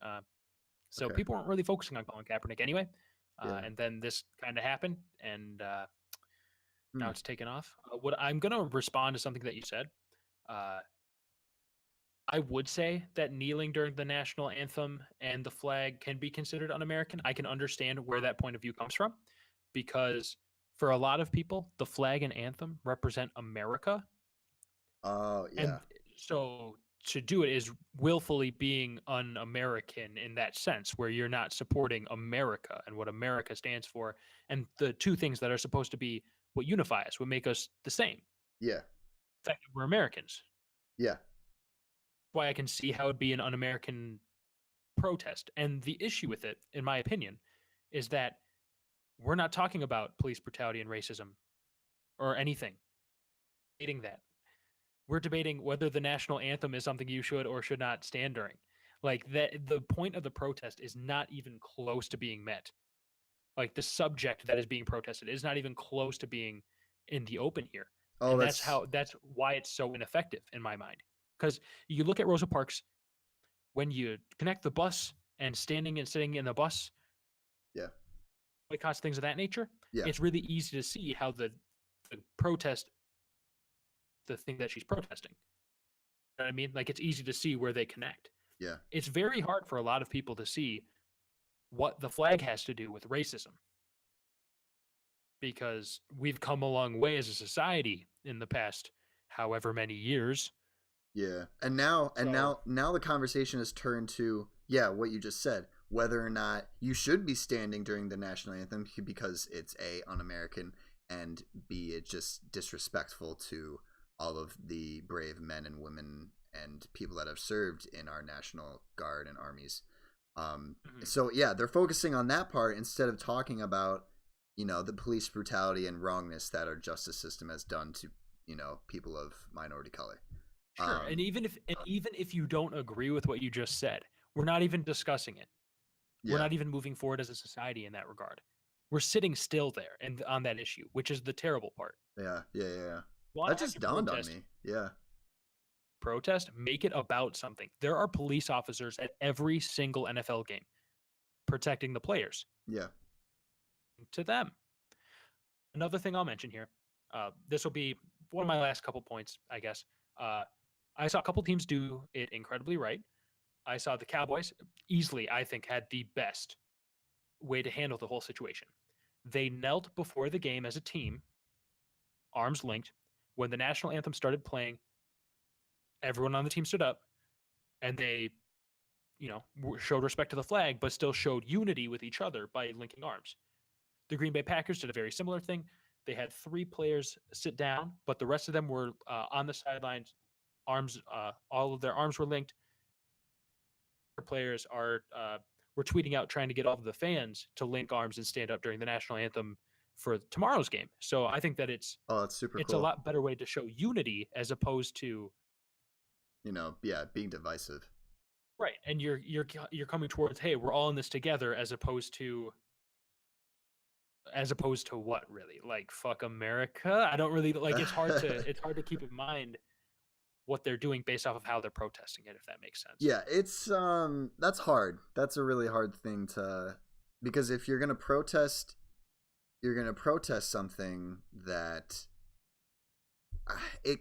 So Okay. people weren't really focusing on Colin Kaepernick anyway. Yeah. And then this kind of happened, and now Hmm. it's taken off. What I'm gonna respond to something that you said. Uh, I would say that kneeling during the national anthem and the flag can be considered un-American. I can understand where that point of view comes from, because for a lot of people, the flag and anthem represent America, Oh, and yeah. so to do it is willfully being un-American in that sense, where you're not supporting America and what America stands for, and the two things that are supposed to be what unify us, what make us the same. Yeah. The fact that we're Americans. Yeah. Why I can see how it'd be an un-American protest. And the issue with it, in my opinion, is that we're not talking about police brutality and racism or anything. Debating that. We're debating whether the national anthem is something you should or should not stand during. Like that, the point of the protest is not even close to being met. Like the subject that is being protested is not even close to being in the open here. Oh, And that's why it's so ineffective in my mind. Because you look at Rosa Parks, when you connect the bus and standing and sitting in the bus, yeah. boycotts, things of that nature, Yeah. it's really easy to see how the protest, the thing that she's protesting. You know what I mean? Like it's easy to see where they connect. Yeah. It's very hard for a lot of people to see what the flag has to do with racism, because we've come a long way as a society in the past however many years. Yeah. And now So now the conversation has turned to, yeah, what you just said. whether or not you should be standing during the national anthem because it's A, un-American, and B, it's just disrespectful to all of the brave men and women and people that have served in our National Guard and armies. So yeah, they're focusing on that part instead of talking about, the police brutality and wrongness that our justice system has done to, people of minority color. Sure, and even if you don't agree with what you just said, we're not even discussing it. We're Yeah, not even moving forward as a society in that regard. We're sitting still there and on that issue, which is the terrible part. yeah. Want That to have just your dawned on me. Yeah, protest, make it about something. There are police officers at every single NFL game protecting the players. yeah. To them. Another thing I'll mention here, this will be one of my last couple points, I guess. I saw a couple teams do it incredibly right. I saw the Cowboys easily, I think, had the best way to handle the whole situation. They knelt before the game as a team, arms linked. When the national anthem started playing, everyone on the team stood up and they, showed respect to the flag, but still showed unity with each other by linking arms. The Green Bay Packers did a very similar thing. They had 3 players sit down, but the rest of them were on the sidelines. Arms, all of their arms were linked. Players were tweeting out trying to get all of the fans to link arms and stand up during the national anthem for tomorrow's game. So I think that it's That's super it's a cool. lot better way to show unity as opposed to being divisive. right. And you're coming towards, hey, we're all in this together, as opposed to what, really? Like, fuck America? I don't really like. It's hard to keep in mind what they're doing based off of how they're protesting it, if that makes sense. Yeah, it's that's hard. That's a really hard thing to, because if you're gonna protest something that it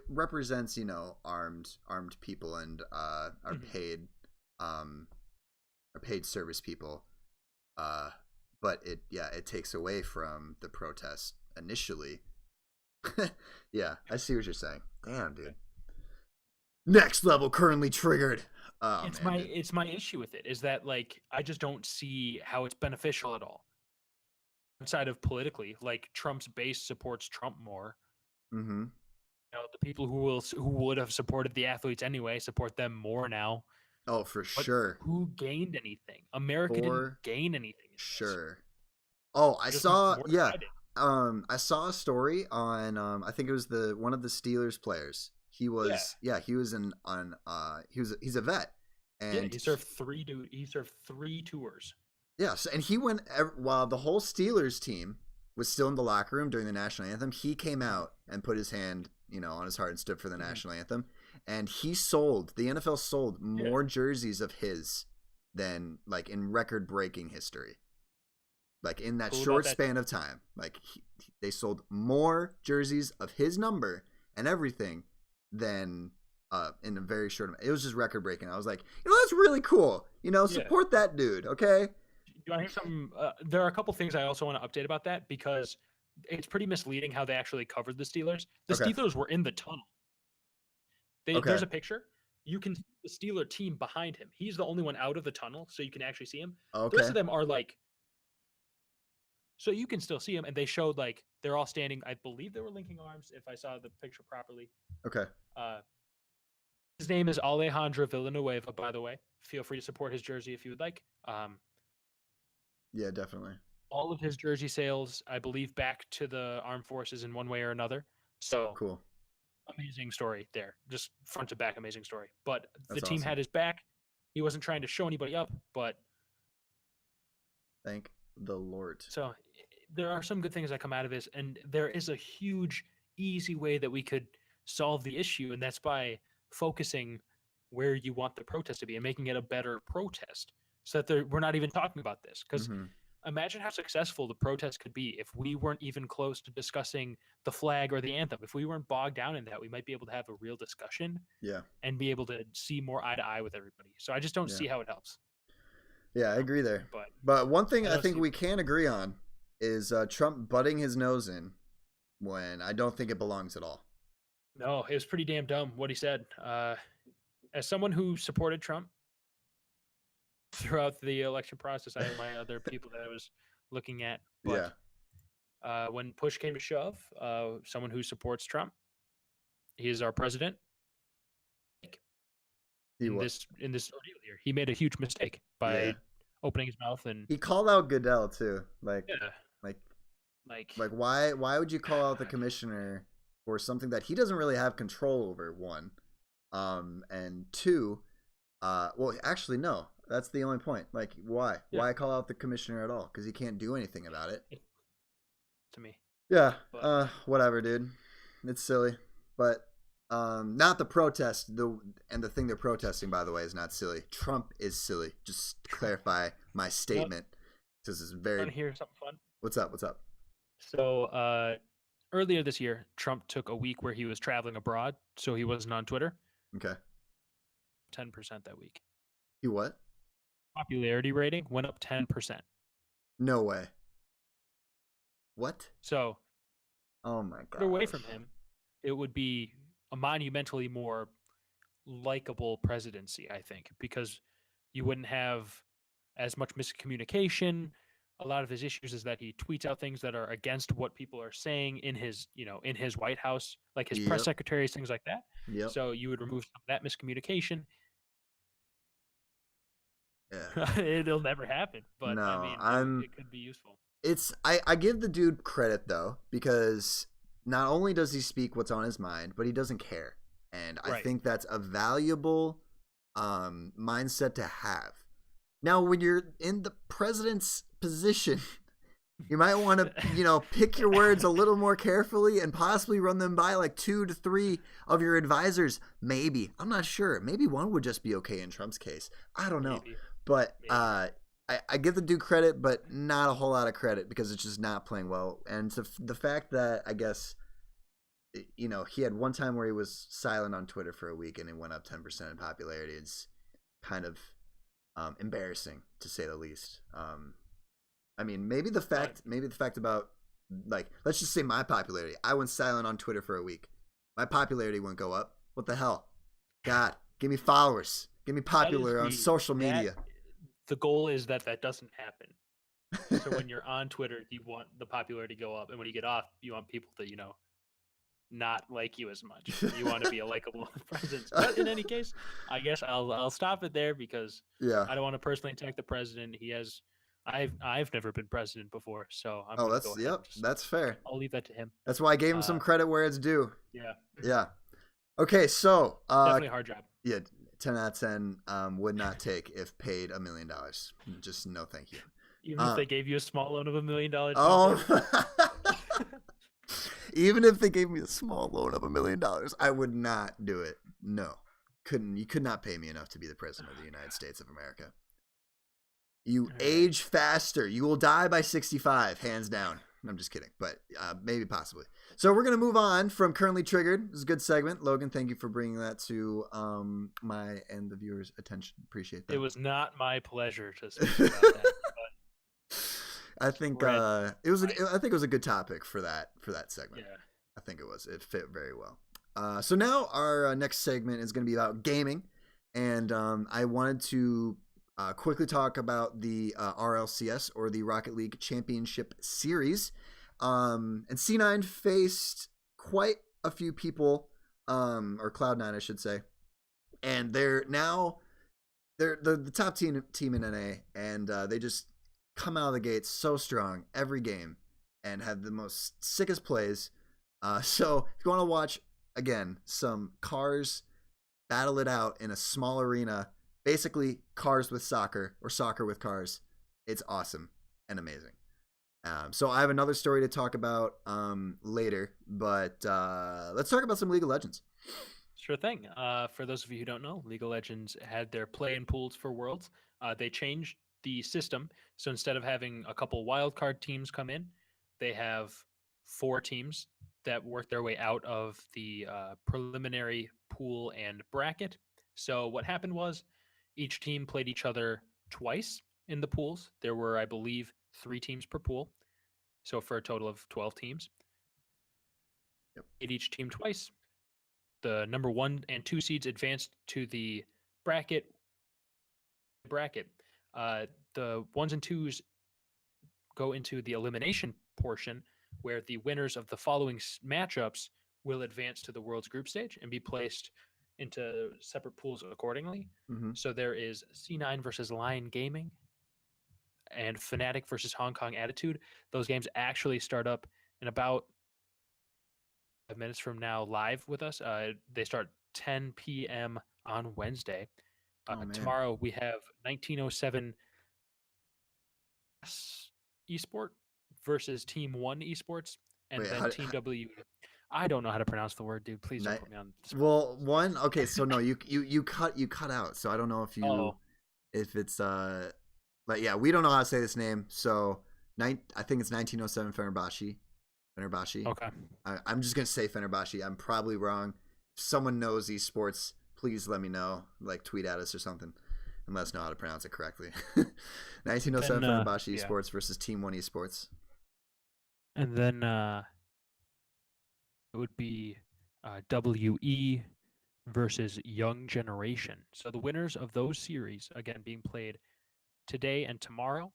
represents armed people and our paid service people, but it takes away from the protest initially. Yeah, I see what you're saying. Damn, dude. Next level currently triggered. Oh, It's my issue with it is that, like, I just don't see how it's beneficial at all. Outside of politically, like, Trump's base supports Trump more. Mm-hmm. The people who would have supported the athletes anyway support them more now. Oh, for But sure. who gained anything? America didn't gain anything. Sure. Oh, I saw. Yeah. Divided. I saw a story on. I think it was one of the Steelers players. He was. Yeah. He was he's a vet, and he served 3 tours. Yes, and he went while the whole Steelers team was still in the locker room during the national anthem. He came out and put his hand, on his heart and stood for the national anthem. And the NFL sold more jerseys of his than, like, in record-breaking history. Like, in that short span of time, like, they sold more jerseys of his number and everything than in a very short amount. It was just record-breaking. I was like, that's really cool. Support that dude, okay? Do I hear some? There are a couple things I also want to update about that, because it's pretty misleading how they actually covered the Steelers. The Steelers were in the tunnel. There's a picture. You can see the Steeler team behind him. He's the only one out of the tunnel, so you can actually see him. Okay. The rest of them are like, so you can still see him, and they showed, like, they're all standing. I believe they were linking arms, if I saw the picture properly. Okay. His name is Alejandro Villanueva, by the way. Feel free to support his jersey if you would like. Yeah, definitely. All of his jersey sales, I believe, back to the armed forces in one way or another. So cool. Amazing story there. Just front to back, amazing story. But That's the team had his back. He wasn't trying to show anybody up, but thank the Lord. So there are some good things that come out of this, and there is a huge, easy way that we could solve the issue, and that's by focusing where you want the protest to be and making it a better protest, so that we're not even talking about this. Because imagine how successful the protest could be if we weren't even close to discussing the flag or the anthem. If we weren't bogged down in that, we might be able to have a real discussion and be able to see more eye to eye with everybody. So I just don't see how it helps. Yeah, I agree there. But one thing I think we can agree on is Trump butting his nose in when I don't think it belongs at all. No, it was pretty damn dumb what he said. As someone who supported Trump, throughout the election process. I had my other people that I was looking at, but Yeah. when push came to shove, someone who supports Trump, he is our president. He what? In this ordeal here, he made a huge mistake Yeah. by opening his mouth and He called out Goodell too. yeah, Like like like why would you call out the commissioner for something that he doesn't really have control over? One, and two, well, actually no. That's the only point. Like why? yeah, Why call out the commissioner at all? Because he can't do anything about it. to me, Yeah. but Whatever, dude. It's silly, but not the protest. The thing they're protesting, by the way, is not silly. Trump is silly. Just to clarify my statement. This is very. want to hear something fun? What's up? What's up? So earlier this year, Trump took a week where he was traveling abroad, so he wasn't on Twitter. Okay. 10% that week. You what? Popularity rating went up 10%. No way. What? So, Oh my god. away from him, it would be a monumentally more likable presidency, I think, because you wouldn't have as much miscommunication. A lot of his issues is that he tweets out things that are against what people are saying in his, in his White House, like his press Yep. secretaries, things like that. Yep. So you would remove some of that miscommunication. Yeah. It'll never happen, but I No, mean, it could be useful. I give the dude credit though, because not only does he speak what's on his mind, but he doesn't care. And I Right. think that's a valuable mindset to have. Now, when you're in the president's position, you might want to, pick your words a little more carefully and possibly run them by like 2 to 3 of your advisors. Maybe. I'm not sure. Maybe one would just be okay in Trump's case. I don't know. Maybe. But Maybe. I give the dude credit, but not a whole lot of credit because it's just not playing well. And the fact that I guess, he had one time where he was silent on Twitter for a week and it went up 10% in popularity is kind of embarrassing to say the least. I mean, maybe the fact about, like, let's just say my popularity. I went silent on Twitter for a week. My popularity wouldn't go up. What the hell? God, give me followers. Give me popular on social media. The goal is that doesn't happen. So when you're on Twitter, you want the popularity to go up, and when you get off, you want people to, not like you as much. You want to be a likable president. But in any case, I guess I'll stop it there because Yeah. I don't want to personally attack the president. I've never been president before, so I'm gonna go ahead. That's fair. I'll leave that to him. That's why I gave him some credit where it's due. Yeah. Yeah. Okay, so Definitely a hard job. Yeah, 10 out of 10 would not take if paid $1 million. Just no thank you. Even if they gave you a small loan of $1 million. Oh. Even if they gave me a small loan of $1 million, I would not do it. No. You could not pay me enough to be the president of the United States of America. You age faster. You will die by 65, hands down. I'm just kidding, but maybe possibly. So we're going to move on from Currently Triggered. This is a good segment. Logan, thank you for bringing that to my and the viewers' attention. Appreciate that. It was not my pleasure to speak about that. But I think I think it was a good topic for that segment. Yeah. I think it was. It fit very well. So now our next segment is going to be about gaming, and I wanted to quickly talk about the RLCS, or the Rocket League Championship Series. And C9 faced quite a few people, or Cloud9, I should say, and they're the top team in NA, and they just come out of the gates so strong every game and have the most sickest plays. So if you want to watch again some cars battle it out in a small arena, basically cars with soccer or soccer with cars, it's awesome and amazing. So I have another story to talk about later, but let's talk about some League of Legends. Sure thing. For those of you who don't know, League of Legends had their play-in pools for Worlds. They changed the system, so instead of having a couple wildcard teams come in, they have 4 teams that work their way out of the preliminary pool and bracket. So what happened was each team played each other twice in the pools. There were, I believe, 3 teams per pool, so for a total of 12 teams. Yep. Played each team twice. The number 1 and 2 seeds advanced to the bracket. The ones and twos go into the elimination portion, where the winners of the following matchups will advance to the world's group stage and be placed into separate pools accordingly. Mm-hmm. So there is C9 versus Lion Gaming and Fnatic versus Hong Kong Attitude. Those games actually start up in about 5 minutes from now live with us. They start 10 p.m. on Wednesday. Oh man. Tomorrow we have 1907 Esport versus Team One Esports, and Wait, then Team W. I don't know how to pronounce the word, dude. Please don't put me on the spot. Well, one. Okay, so no, you cut out. So I don't know if it's but yeah, we don't know how to say this name. So I think it's 1907 Fenerbahce. Okay. I'm just gonna say Fenerbahce. I'm probably wrong. If someone knows esports, please let me know. Like tweet at us or something, and let us know how to pronounce it correctly. 1907 Fenerbahce Esports versus Team One Esports. And then it would be WE versus Young Generation. So the winners of those series, again being played today and tomorrow,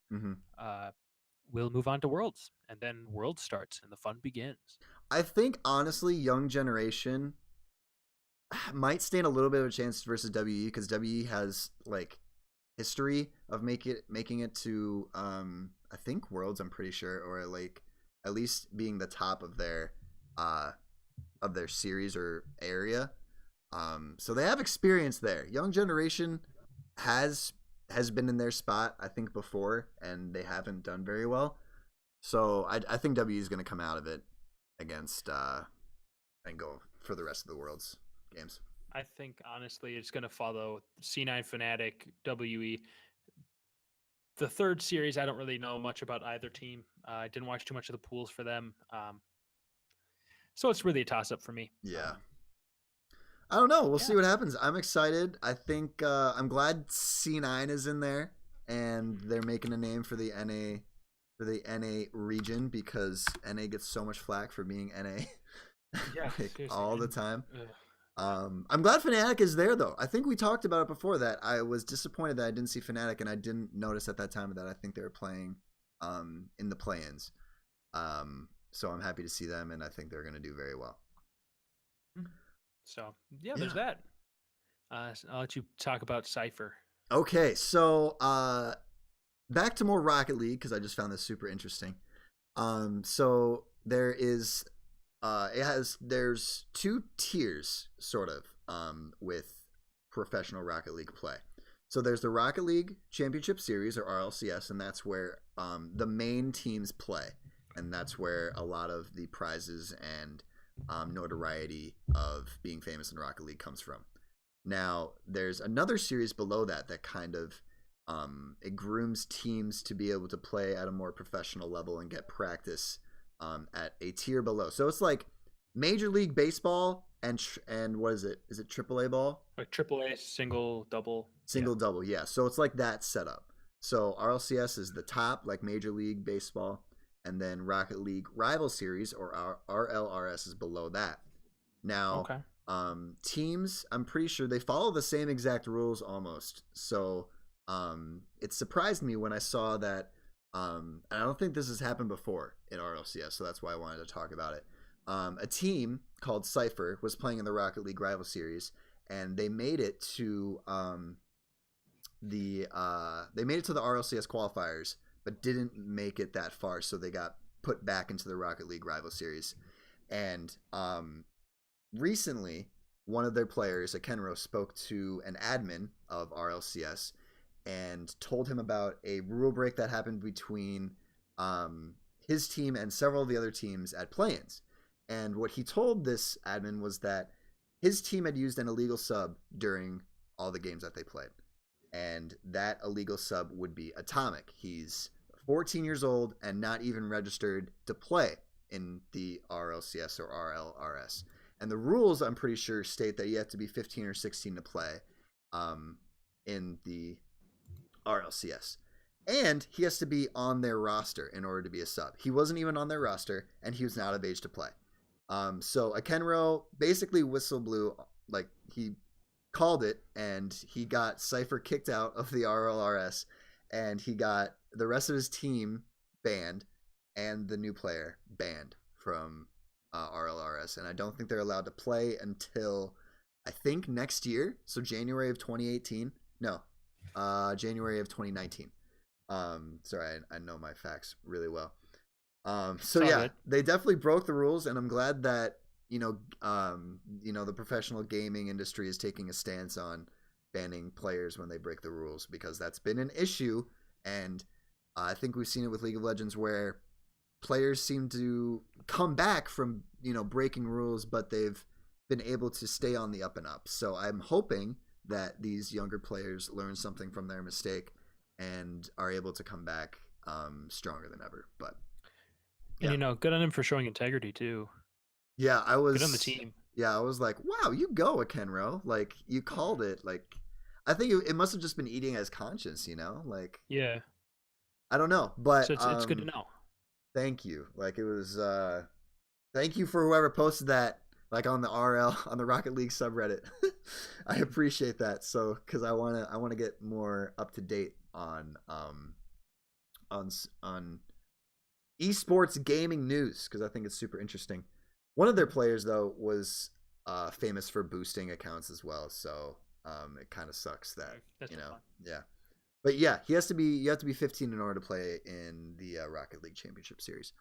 will move on to Worlds, and then Worlds starts and the fun begins. I think honestly, Young Generation might stand a little bit of a chance versus WE because WE has like history of making it to I think Worlds, I'm pretty sure, or like at least being the top of their series or area. So they have experience there. Young Generation has been in their spot, I think, before, and they haven't done very well. So I think W is going to come out of it against and go for the rest of the World's games. I think honestly, it's going to follow C9 Fnatic, WE. The third series, I don't really know much about either team. I didn't watch too much of the pools for them. So it's really a toss-up for me. Yeah. I don't know. We'll see what happens. I'm excited. I think I'm glad C9 is in there and they're making a name for the NA region because NA gets so much flack for being NA like, all the time. I'm glad Fnatic is there though. I think we talked about it before that I was disappointed that I didn't see Fnatic and I didn't notice at that time that I think they were playing in the play-ins. So I'm happy to see them and I think they're going to do very well. So there's that. I'll let you talk about Cypher. Okay, so back to more Rocket League because I just found this super interesting. So there's two tiers sort of with professional Rocket League play. So there's the Rocket League Championship Series or RLCS, and that's where the main teams play, and that's where a lot of the prizes and notoriety of being famous in Rocket League comes from. Now, there's another series below that kind of it grooms teams to be able to play at a more professional level and get practice at a tier below. So it's like Major League Baseball and what is it? Is it AAA ball? Like AAA, single, double. Double, yeah. So it's like that setup. So RLCS is the top, like Major League Baseball, and then Rocket League Rival Series or RLRS is below that. Now, teams, I'm pretty sure they follow the same exact rules almost. So it surprised me when I saw that. And I don't think this has happened before in RLCS, so that's why I wanted to talk about it. A team called Cypher was playing in the Rocket League Rival Series, and they made it to the RLCS qualifiers, but didn't make it that far, so they got put back into the Rocket League Rival Series. And recently, one of their players, Akenro, spoke to an admin of RLCS and told him about a rule break that happened between his team and several of the other teams at play-ins. And what he told this admin was that his team had used an illegal sub during all the games that they played. And that illegal sub would be Atomic. He's 14 years old and not even registered to play in the RLCS or RLRS. And the rules, I'm pretty sure, state that you have to be 15 or 16 to play in the RLCS. And he has to be on their roster in order to be a sub. He wasn't even on their roster, and he was not of age to play. So Akenro basically whistle blew, like he called it, and he got Cypher kicked out of the RLRS, and he got the rest of his team banned and the new player banned from RLRS. And I don't think they're allowed to play until I think next year, so January of 2018. No, January of 2019. Sorry, I know my facts really well. So It's all yeah, good. they definitely broke the rules, and I'm glad that the professional gaming industry is taking a stance on banning players when they break the rules, because that's been an issue, and I think we've seen it with League of Legends where players seem to come back from breaking rules, but they've been able to stay on the up and up. So I'm hoping that these younger players learn something from their mistake and are able to come back stronger than ever. But And yeah, good on him for showing integrity too. yeah, Good on the team. I was like, wow, you go, Kenro. Like you called it. Like I think it must have just been eating at his conscience, like Yeah. I don't know, but So it's good to know. thank you. Like it was thank you for whoever posted that like on the RL on the Rocket League subreddit. I appreciate that. So cuz I want to get more up to date on esports gaming news cuz I think it's super interesting. One of their players though was famous for boosting accounts as well. So it kind of sucks that, That's no fun. yeah. But yeah, you have to be 15 in order to play in the Rocket League Championship Series.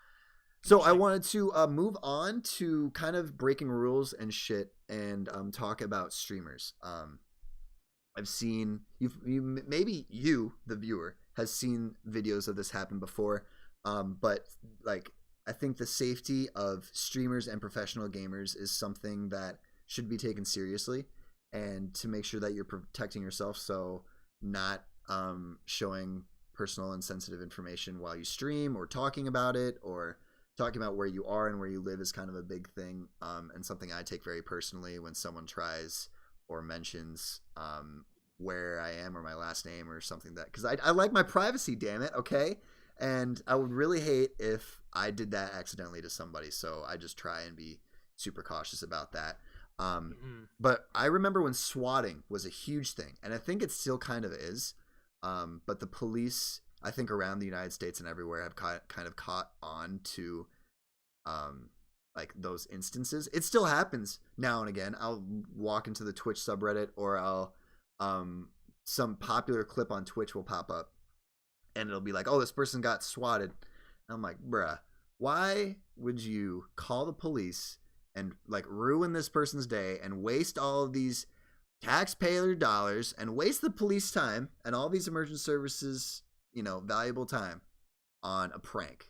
So I wanted to move on to kind of breaking rules and shit, and talk about streamers. I've seen maybe you, the viewer, has seen videos of this happen before, but like I think the safety of streamers and professional gamers is something that should be taken seriously, and to make sure that you're protecting yourself, so not showing personal and sensitive information while you stream or talking about it, or talking about where you are and where you live is kind of a big thing, and something I take very personally when someone tries or mentions where I am or my last name or something, that because I like my privacy, damn it, okay? And I would really hate if I did that accidentally to somebody, so I just try and be super cautious about that. But I remember when swatting was a huge thing, and I think it still kind of is. But the police, I think around the United States and everywhere, have kind of caught on to like those instances. It still happens now and again. I'll walk into the Twitch subreddit, or I'll some popular clip on Twitch will pop up, and it'll be like, oh, this person got swatted. And I'm like, bruh, why would you call the police and like ruin this person's day and waste all of these taxpayer dollars and waste the police time and all these emergency services, valuable time on a prank?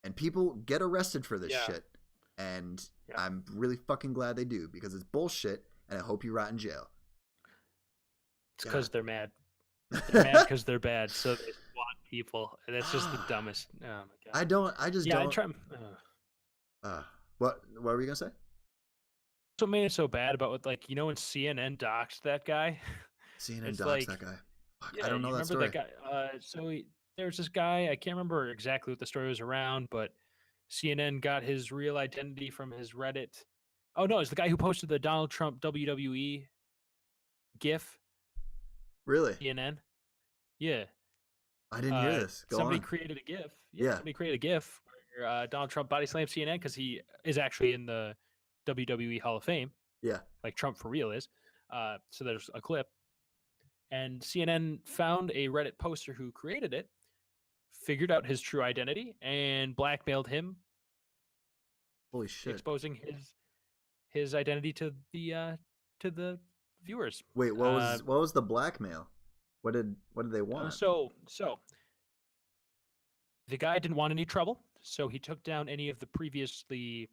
And people get arrested for this shit. And I'm really fucking glad they do, because it's bullshit, and I hope you rot in jail. It's because they're mad. They're mad because they're bad, so they swat people. That's just the dumbest. Oh my god. I just don't. I try. What were you gonna say? What made it so bad about when CNN doxed that guy? CNN doxed that guy. Fuck, Yeah, I don't know you that remember story. that guy? There was this guy. I can't remember exactly what the story was around, but CNN got his real identity from his Reddit. Oh no, it's the guy who posted the Donald Trump WWE GIF. Really? CNN. Yeah. I didn't hear this. Go Somebody on. created a GIF. Yeah. Somebody created a GIF where Donald Trump body slammed CNN because he is actually in the WWE Hall of Fame. Yeah. Like Trump for real is. So there's a clip, and CNN found a Reddit poster who created it, figured out his true identity, and blackmailed him. Holy shit! Exposing his identity to the viewers. Wait, what was the blackmail? What did they want? So the guy didn't want any trouble, so he took down any of the previously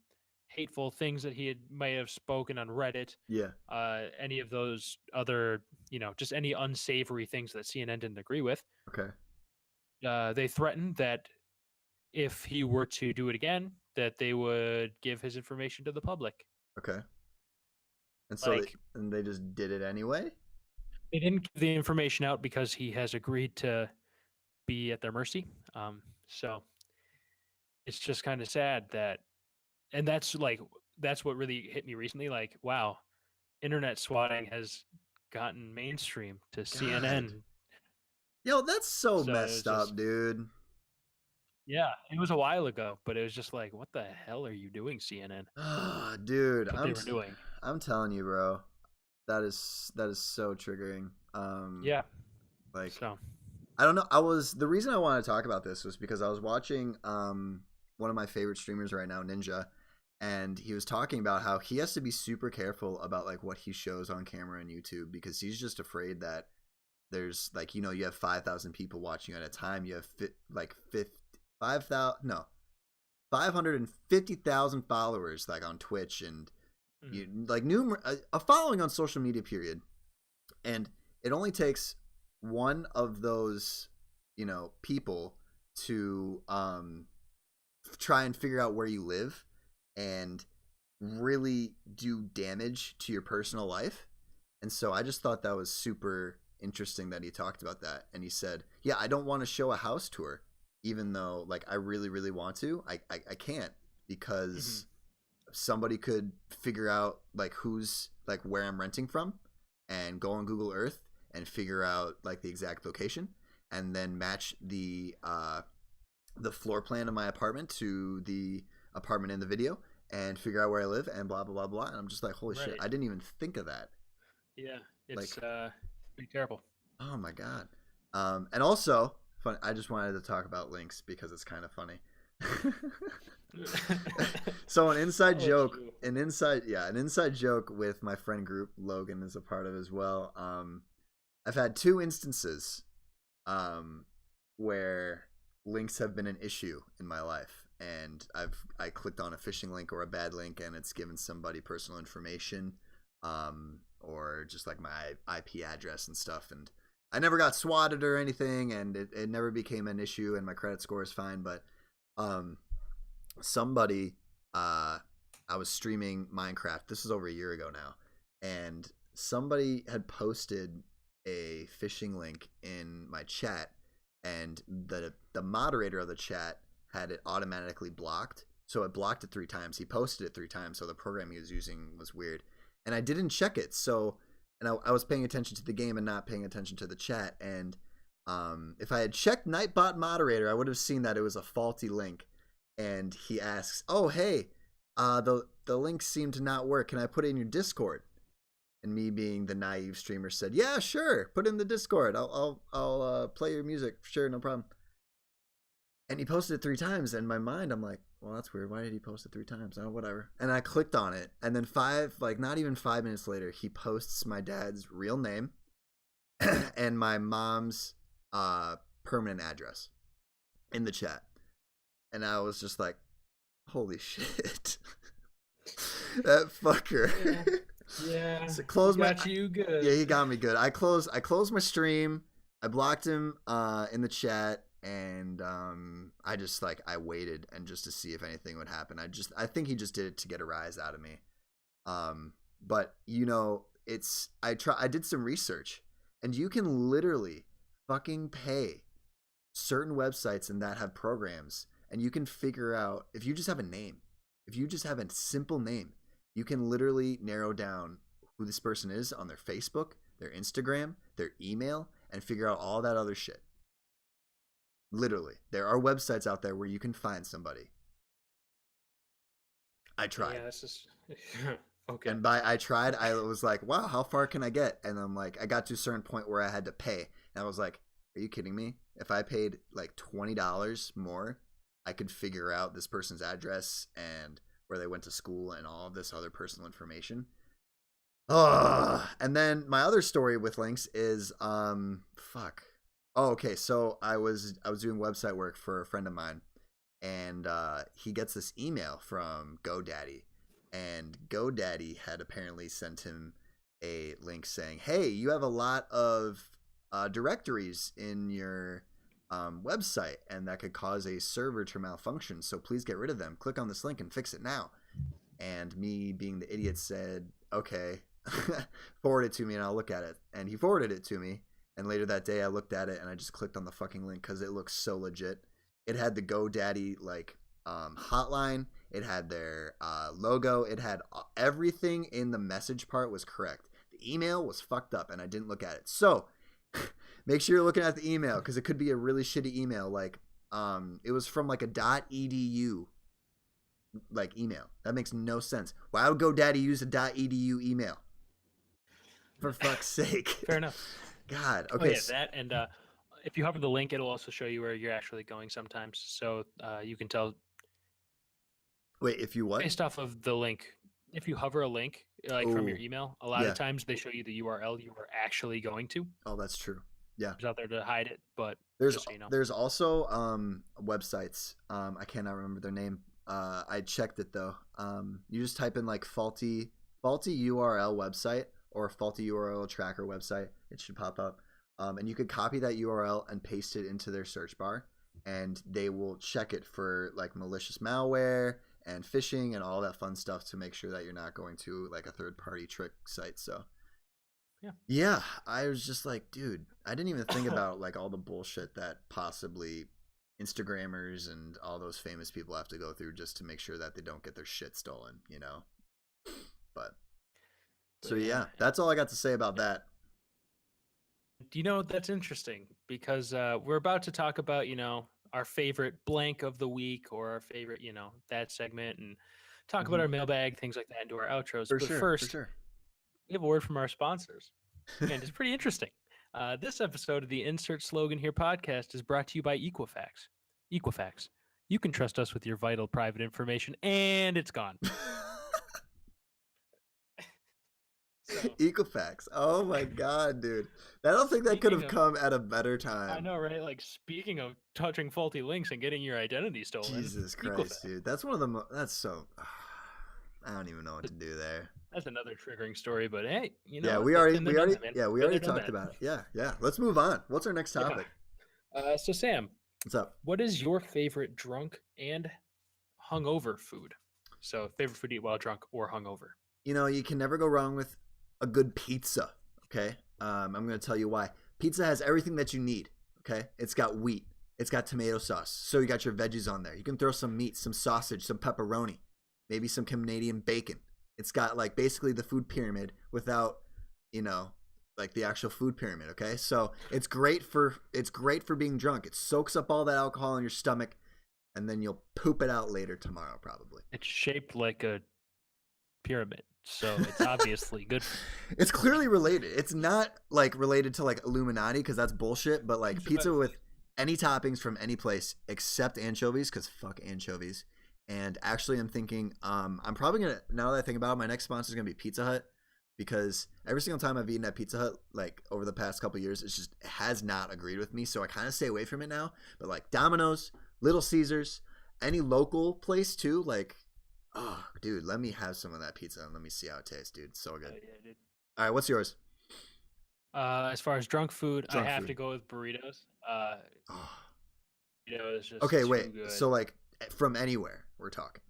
hateful things that he may have spoken on Reddit. Yeah. Any of those other, just any unsavory things that CNN didn't agree with. Okay. They threatened that if he were to do it again, that they would give his information to the public. Okay. And so they just did it anyway? They didn't give the information out because he has agreed to be at their mercy. So it's just kind of sad that, and that's what really hit me recently. Like, wow, internet swatting has gotten mainstream to CNN. Yo, that's so So it was messed just up, dude. yeah, it was a while ago, but it was just like, what the hell are you doing, CNN? Ah, dude, That's what they were doing. I'm telling you, bro. That is so triggering. Yeah. Like So. I don't know. The reason I wanted to talk about this was because I was watching one of my favorite streamers right now, Ninja, and he was talking about how he has to be super careful about like what he shows on camera and YouTube because he's just afraid that there's like you have 5,000 people watching at a time. You have 5,000 no 550,000 followers like on Twitch and you like a following on social media period, and it only takes one of those people to try and figure out where you live and really do damage to your personal life. And so I just thought that was super interesting that he talked about that. And he said, yeah, I don't want to show a house tour, even though like I really, really want to. I can't because somebody could figure out like who's like where I'm renting from and go on Google Earth and figure out like the exact location and then match the floor plan of my apartment to the apartment in the video and figure out where I live and blah blah blah blah. And I'm just like, holy shit, Right. I didn't even think of that. Yeah. It's Like, pretty terrible. oh my god. And also, fun. I just wanted to talk about links because it's kind of funny. So an inside joke with my friend group Logan is a part of as well. I've had two instances where links have been an issue in my life, and I clicked on a phishing link or a bad link, and it's given somebody personal information, or just like my IP address and stuff, and I never got swatted or anything, and it never became an issue, and my credit score is fine. But somebody, I was streaming Minecraft. This is over a year ago now, and somebody had posted a phishing link in my chat, and the moderator of the chat had it automatically blocked. So it blocked it 3 times. He posted it 3 times, so the program he was using was weird. And I didn't check it. So, and I was paying attention to the game and not paying attention to the chat. And if I had checked Nightbot moderator, I would have seen that it was a faulty link. And he asks, "Oh, hey, the link seemed to not work. Can I put it in your Discord?" And me, being the naive streamer, said, "Yeah, sure. Put it in the Discord. I'll play your music. Sure, no problem." And he posted it 3 times. And in my mind, I'm like, well, that's weird. Why did he post it 3 times? Oh, whatever. And I clicked on it. And then not even 5 minutes later, he posts my dad's real name and my mom's permanent address in the chat. And I was just like, holy shit. That fucker. Yeah. So You good. Yeah, he got me good. I closed my stream. I blocked him in the chat, and I just I waited and just to see if anything would happen. I think he just did it to get a rise out of me. But I did some research, and you can literally fucking pay certain websites and that have programs, and you can figure out if you just have a name, if you just have a simple name, you can literally narrow down who this person is on their Facebook, their Instagram, their email, and figure out all that other shit. Literally, there are websites out there where you can find somebody. I tried. Yeah, that's just okay. And by I tried, I was like, wow, how far can I get? And I'm like, I got to a certain point where I had to pay. And I was like, are you kidding me? If I paid like $20 more, I could figure out this person's address and where they went to school and all of this other personal information. And then my other story with links is fuck. Oh, okay. So I was doing website work for a friend of mine, and he gets this email from GoDaddy, and GoDaddy had apparently sent him a link saying, "Hey, you have a lot of directories in your website, and that could cause a server to malfunction. So please get rid of them. Click on this link and fix it now." And me, being the idiot, said, "Okay, forward it to me and I'll look at it." And he forwarded it to me. And later that day, I looked at it and I just clicked on the fucking link because it looks so legit. It had the GoDaddy hotline. It had their logo. It had everything in the message part was correct. The email was fucked up and I didn't look at it. So Make sure you're looking at the email because it could be a really shitty email. Like, it was from like a .edu like email. That makes no sense. Why would GoDaddy use a .edu email? For fuck's sake. Fair enough. God. Oh Okay. yeah, that and if you hover the link, it'll also show you where you're actually going sometimes, so you can tell Wait, if you what? based off of the link. If you hover a link like from your Oh, email, a lot yeah. of times they show you the URL you are actually going to. Oh, that's true. Yeah. It's out there to hide it, but There's just so you know. there's also websites. I cannot remember their name. I checked it though. You just type in like faulty URL website or faulty URL tracker website. It should pop up. And you could copy that URL and paste it into their search bar, and they will check it for like malicious malware and phishing and all that fun stuff to make sure that you're not going to like a third-party trick site. So yeah, I was just like, dude, I didn't even think about like all the bullshit that possibly Instagrammers and all those famous people have to go through just to make sure that they don't get their shit stolen, you know? But so yeah, that's all I got to say about that. You know, that's interesting because we're about to talk about, our favorite blank of the week or our favorite, that segment and talk about our mailbag, things like that, and do our outros. For But sure, first, for sure. we have a word from our sponsors, and it's pretty interesting. This episode of the Insert Slogan Here podcast is brought to you by Equifax. Equifax, you can trust us with your vital private information, and it's gone. Equifax. Oh my god, dude. I don't think that could have come at a better time. I know, right? Like, speaking of touching faulty links and getting your identity stolen. Jesus Christ, dude. That's one of the that's so I don't even know what to do there. That's another triggering story, but hey, yeah, we already talked about it. Yeah. Let's move on. What's our next topic? So Sam, what's up? What is your favorite drunk and hungover food? So favorite food to eat while drunk or hungover. You can never go wrong with a good pizza. Okay, I'm going to tell you why. Pizza has everything that you need. Okay, it's got wheat, it's got tomato sauce, so you got your veggies on there. You can throw some meat, some sausage, some pepperoni, maybe some Canadian bacon. It's got like basically the food pyramid without, like the actual food pyramid. Okay, so it's great for being drunk. It soaks up all that alcohol in your stomach, and then you'll poop it out later tomorrow probably. It's shaped like a pyramid, so it's obviously good. It's clearly related. It's not like related to like Illuminati because that's bullshit, but like pizza with any toppings from any place except anchovies, because fuck anchovies. And actually, I'm thinking, I'm probably gonna, now that I think about it, my next sponsor is gonna be Pizza Hut, because every single time I've eaten at Pizza Hut, like over the past couple of years, it has not agreed with me. So I kind of stay away from it now. But like Domino's, Little Caesars, any local place too, like, oh, dude, let me have some of that pizza and let me see how it tastes, dude. It's so good. Yeah, dude. All right, what's yours? As far as drunk food, I have to go with burritos. Burritos just okay, wait. Good. So like from anywhere we're talking,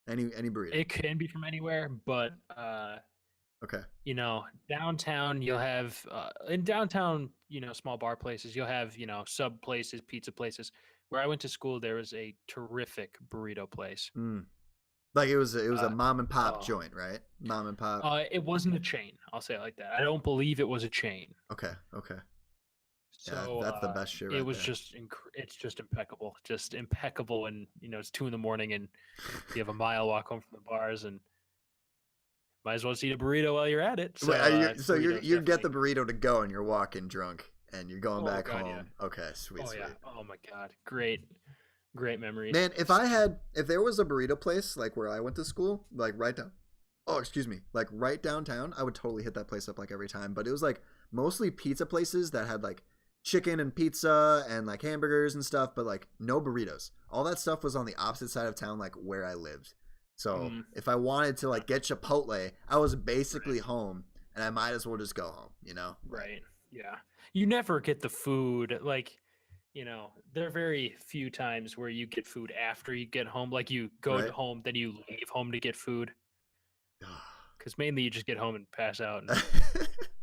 any burrito. It can be from anywhere, but okay. Downtown you'll have in downtown, small bar places, you'll have sub places, pizza places. Where I went to school, there was a terrific burrito place. Like it was a mom and pop joint, right? Mom and pop. It wasn't a chain. I'll say it like that. I don't believe it was a chain. Okay. So yeah, that's the best shit. It was just it's just impeccable, and it's 2 a.m. and you have a mile walk home from the bars, and might as well just eat a burrito while you're at it. So, you get the burrito to go, and you're walking drunk, and you're going back home. Yeah. Okay, sweet. Yeah. Oh my god, great memories. Man, if there was a burrito place like where I went to school, like right downtown, I would totally hit that place up like every time. But it was like mostly pizza places that had like chicken and pizza and like hamburgers and stuff, but like no burritos. All that stuff was on the opposite side of town, like where I lived. So if I wanted to like get Chipotle, I was basically home, and I might as well just go home, Right. Yeah. You never get the food like, there are very few times where you get food after you get home. Like you go home, then you leave home to get food. Because mainly you just get home and pass out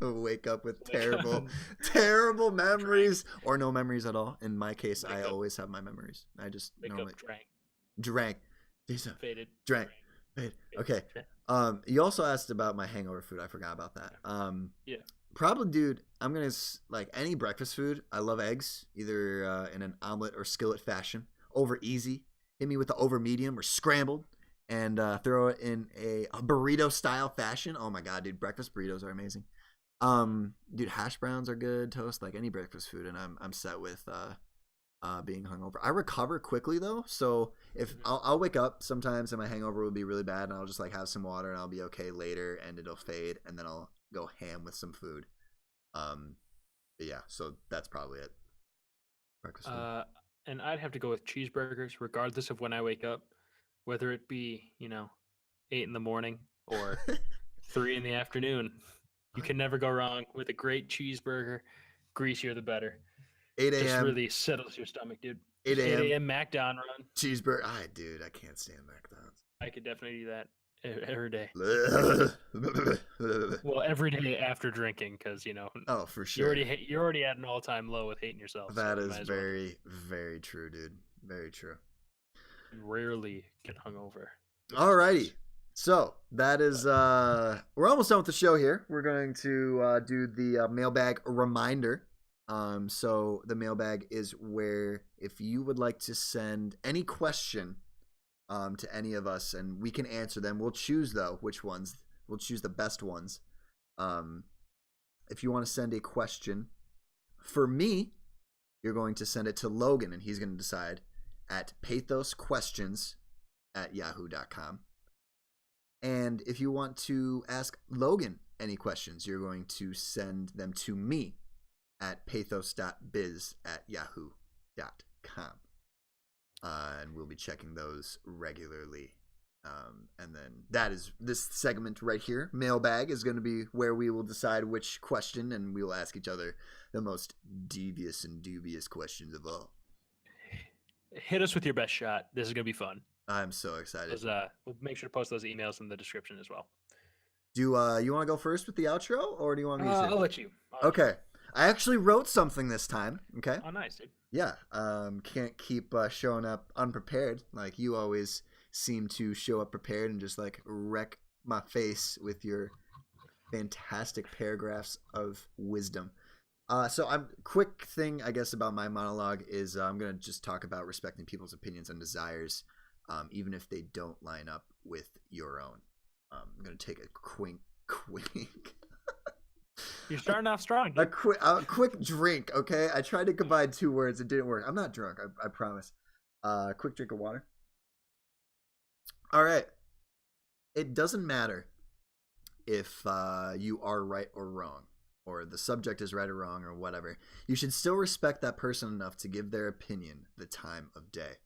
and wake up with terrible memories or no memories at all. In my case, I always have my memories. I just normally drank. Faded. Drank. Okay. You also asked about my hangover food. I forgot about that. Yeah. Probably, dude. I'm gonna like any breakfast food. I love eggs, either in an omelet or skillet fashion. Over easy. Hit me with the over medium or scrambled, and throw it in a burrito style fashion. Oh my god, dude! Breakfast burritos are amazing. Dude, hash browns are good. Toast, like any breakfast food, and I'm set with being hungover. I recover quickly though, so if I'll wake up sometimes and my hangover will be really bad, and I'll just like have some water and I'll be okay later, and it'll fade, and then I'll go ham with some food. But yeah, so that's probably it. Breakfast food. And I'd have to go with cheeseburgers, regardless of when I wake up, whether it be 8 in the morning or 3 in the afternoon. You can never go wrong with a great cheeseburger. Greasier the better. 8 Just a.m. really settles your stomach, dude. 8 8 a.m. a.m. MacDon run. cheeseburger. Dude, I can't stand McDonald's. I could definitely do that every day. Well, Well, every day after drinking, because oh, for sure. you're already at an all-time low with hating yourself. That so is very, very true, dude. Very true. Rarely get hungover. Alrighty. So that is we're almost done with the show here. We're going to do the mailbag reminder. So the mailbag is where if you would like to send any question to any of us and we can answer them, we'll choose though which ones. We'll choose the best ones. If you want to send a question for me, you're going to send it to Logan and he's going to decide at pathosquestions@yahoo.com. And if you want to ask Logan any questions, you're going to send them to me at pathos.biz @yahoo.com. And we'll be checking those regularly. And then that is this segment right here. Mailbag is going to be where we will decide which question, and we will ask each other the most devious and dubious questions of all. Hit us with your best shot. This is going to be fun. I'm so excited. We'll make sure to post those emails in the description as well. Do you want to go first with the outro, or do you want me to? I'll let you. Okay. I actually wrote something this time. Okay. Oh, nice, dude. Yeah. Can't keep showing up unprepared. Like you always seem to show up prepared and just like wreck my face with your fantastic paragraphs of wisdom. So quick thing I guess about my monologue is I'm gonna just talk about respecting people's opinions and desires, even if they don't line up with your own. I'm gonna take a quick. You're starting off strong. A quick drink, okay? I tried to combine two words. It didn't work. I'm not drunk. I promise. Quick drink of water. All right. It doesn't matter if you are right or wrong, or the subject is right or wrong, or whatever. You should still respect that person enough to give their opinion the time of day.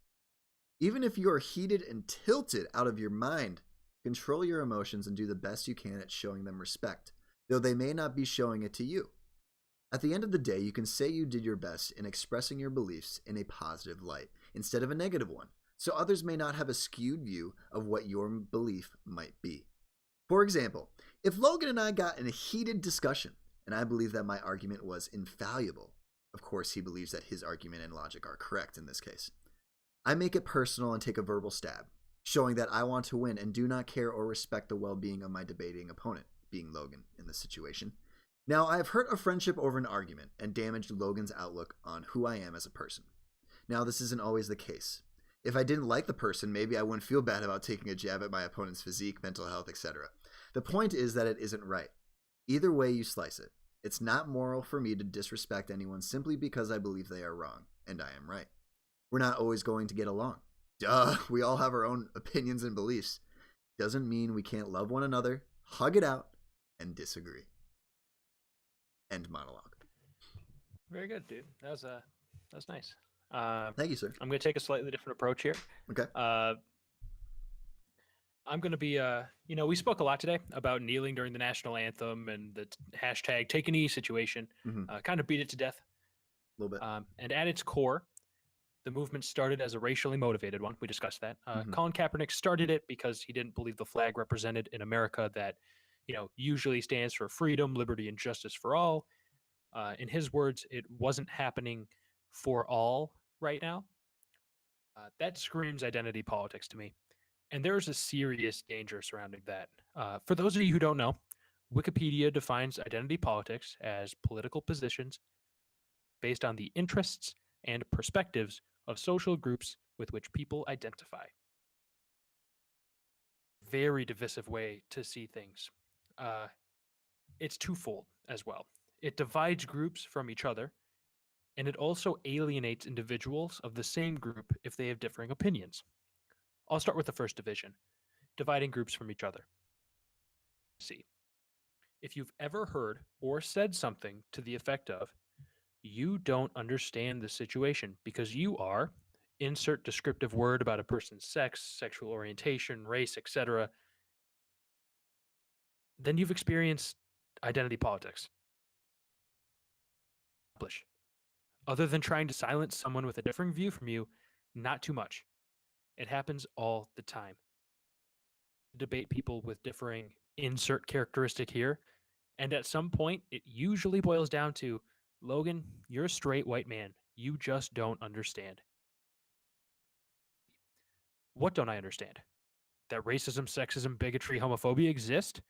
Even if you are heated and tilted out of your mind, control your emotions and do the best you can at showing them respect, though they may not be showing it to you. At the end of the day, you can say you did your best in expressing your beliefs in a positive light instead of a negative one, so others may not have a skewed view of what your belief might be. For example, if Logan and I got in a heated discussion, and I believe that my argument was infallible, of course he believes that his argument and logic are correct in this case, I make it personal and take a verbal stab, showing that I want to win and do not care or respect the well-being of my debating opponent, being Logan in this situation. Now, I have hurt a friendship over an argument and damaged Logan's outlook on who I am as a person. Now, this isn't always the case. If I didn't like the person, maybe I wouldn't feel bad about taking a jab at my opponent's physique, mental health, etc. The point is that it isn't right. Either way you slice it, it's not moral for me to disrespect anyone simply because I believe they are wrong, and I am right. We're not always going to get along. Duh, we all have our own opinions and beliefs. Doesn't mean we can't love one another, hug it out, and disagree. End monologue. Very good, dude. That was nice. Thank you, sir. I'm going to take a slightly different approach here. Okay. I'm going to be, we spoke a lot today about kneeling during the national anthem and the hashtag TakeAKnee situation. Kind of beat it to death. A little bit. And at its core, the movement started as a racially motivated one. We discussed that. Colin Kaepernick started it because he didn't believe the flag represented an America that, usually stands for freedom, liberty, and justice for all. In his words, it wasn't happening for all right now. That screams identity politics to me. And there's a serious danger surrounding that. For those of you who don't know, Wikipedia defines identity politics as political positions based on the interests and perspectives of social groups with which people identify. Very divisive way to see things. It's twofold as well. It divides groups from each other, and it also alienates individuals of the same group if they have differing opinions. I'll start with the first division, dividing groups from each other. See, if you've ever heard or said something to the effect of, you don't understand the situation because you are, insert descriptive word about a person's sex, sexual orientation, race, etc., then you've experienced identity politics. Other than trying to silence someone with a differing view from you, not too much. It happens all the time. Debate people with differing insert characteristic here, and at some point, it usually boils down to, Logan, you're a straight white man. You just don't understand. What don't I understand? That racism, sexism, bigotry, homophobia exist?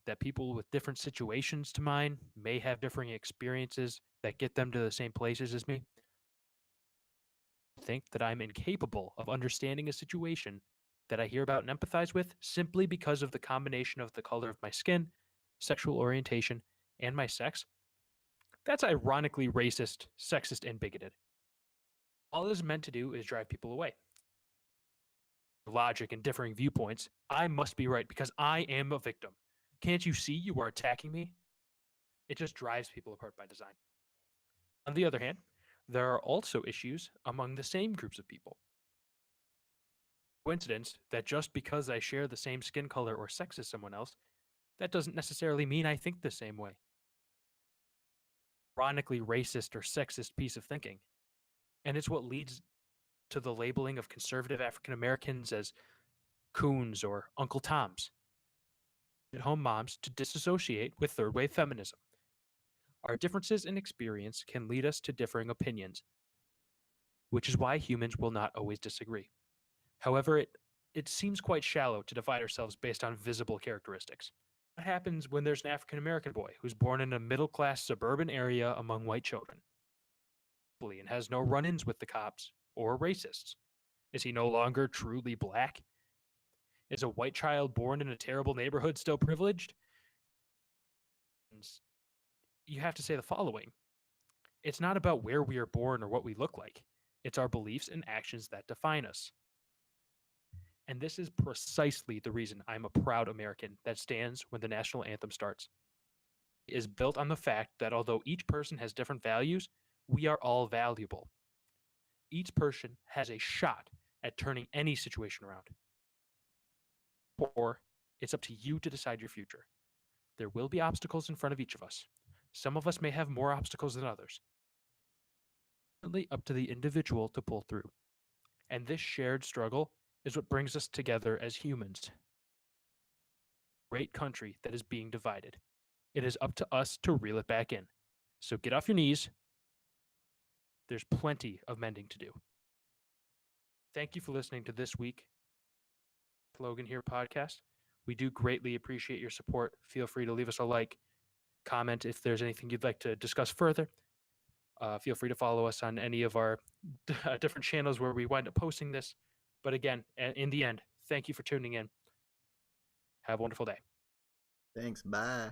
That people with different situations to mine may have differing experiences that get them to the same places as me? Think that I'm incapable of understanding a situation that I hear about and empathize with simply because of the combination of the color of my skin, sexual orientation, and my sex? That's ironically racist, sexist, and bigoted. All it is meant to do is drive people away. Logic and differing viewpoints, I must be right because I am a victim. Can't you see you are attacking me? It just drives people apart by design. On the other hand, there are also issues among the same groups of people. Coincidence that just because I share the same skin color or sex as someone else, that doesn't necessarily mean I think the same way. Ironically racist or sexist piece of thinking. And it's what leads to the labeling of conservative African Americans as coons or Uncle Toms. At home moms to disassociate with third wave feminism. Our differences in experience can lead us to differing opinions, which is why humans will not always disagree. However, it seems quite shallow to divide ourselves based on visible characteristics. What happens when there's an African American boy who's born in a middle class suburban area among white children and has no run ins with the cops or racists? Is he no longer truly black? Is a white child born in a terrible neighborhood still privileged? And you have to say the following: it's not about where we are born or what we look like, it's our beliefs and actions that define us. And this is precisely the reason I'm a proud American that stands when the national anthem starts. It is built on the fact that although each person has different values, we are all valuable. Each person has a shot at turning any situation around. Or it's up to you to decide your future. There will be obstacles in front of each of us. Some of us may have more obstacles than others. It's up to the individual to pull through. And this shared struggle is what brings us together as humans. Great country that is being divided. It is up to us to reel it back in. So get off your knees. There's plenty of mending to do. Thank you for listening to this week Logan here podcast. We do greatly appreciate your support. Feel free to leave us a like, comment if there's anything you'd like to discuss further. Feel free to follow us on any of our different channels where we wind up posting this. But again, in the end, thank you for tuning in. Have a wonderful day. Thanks. Bye.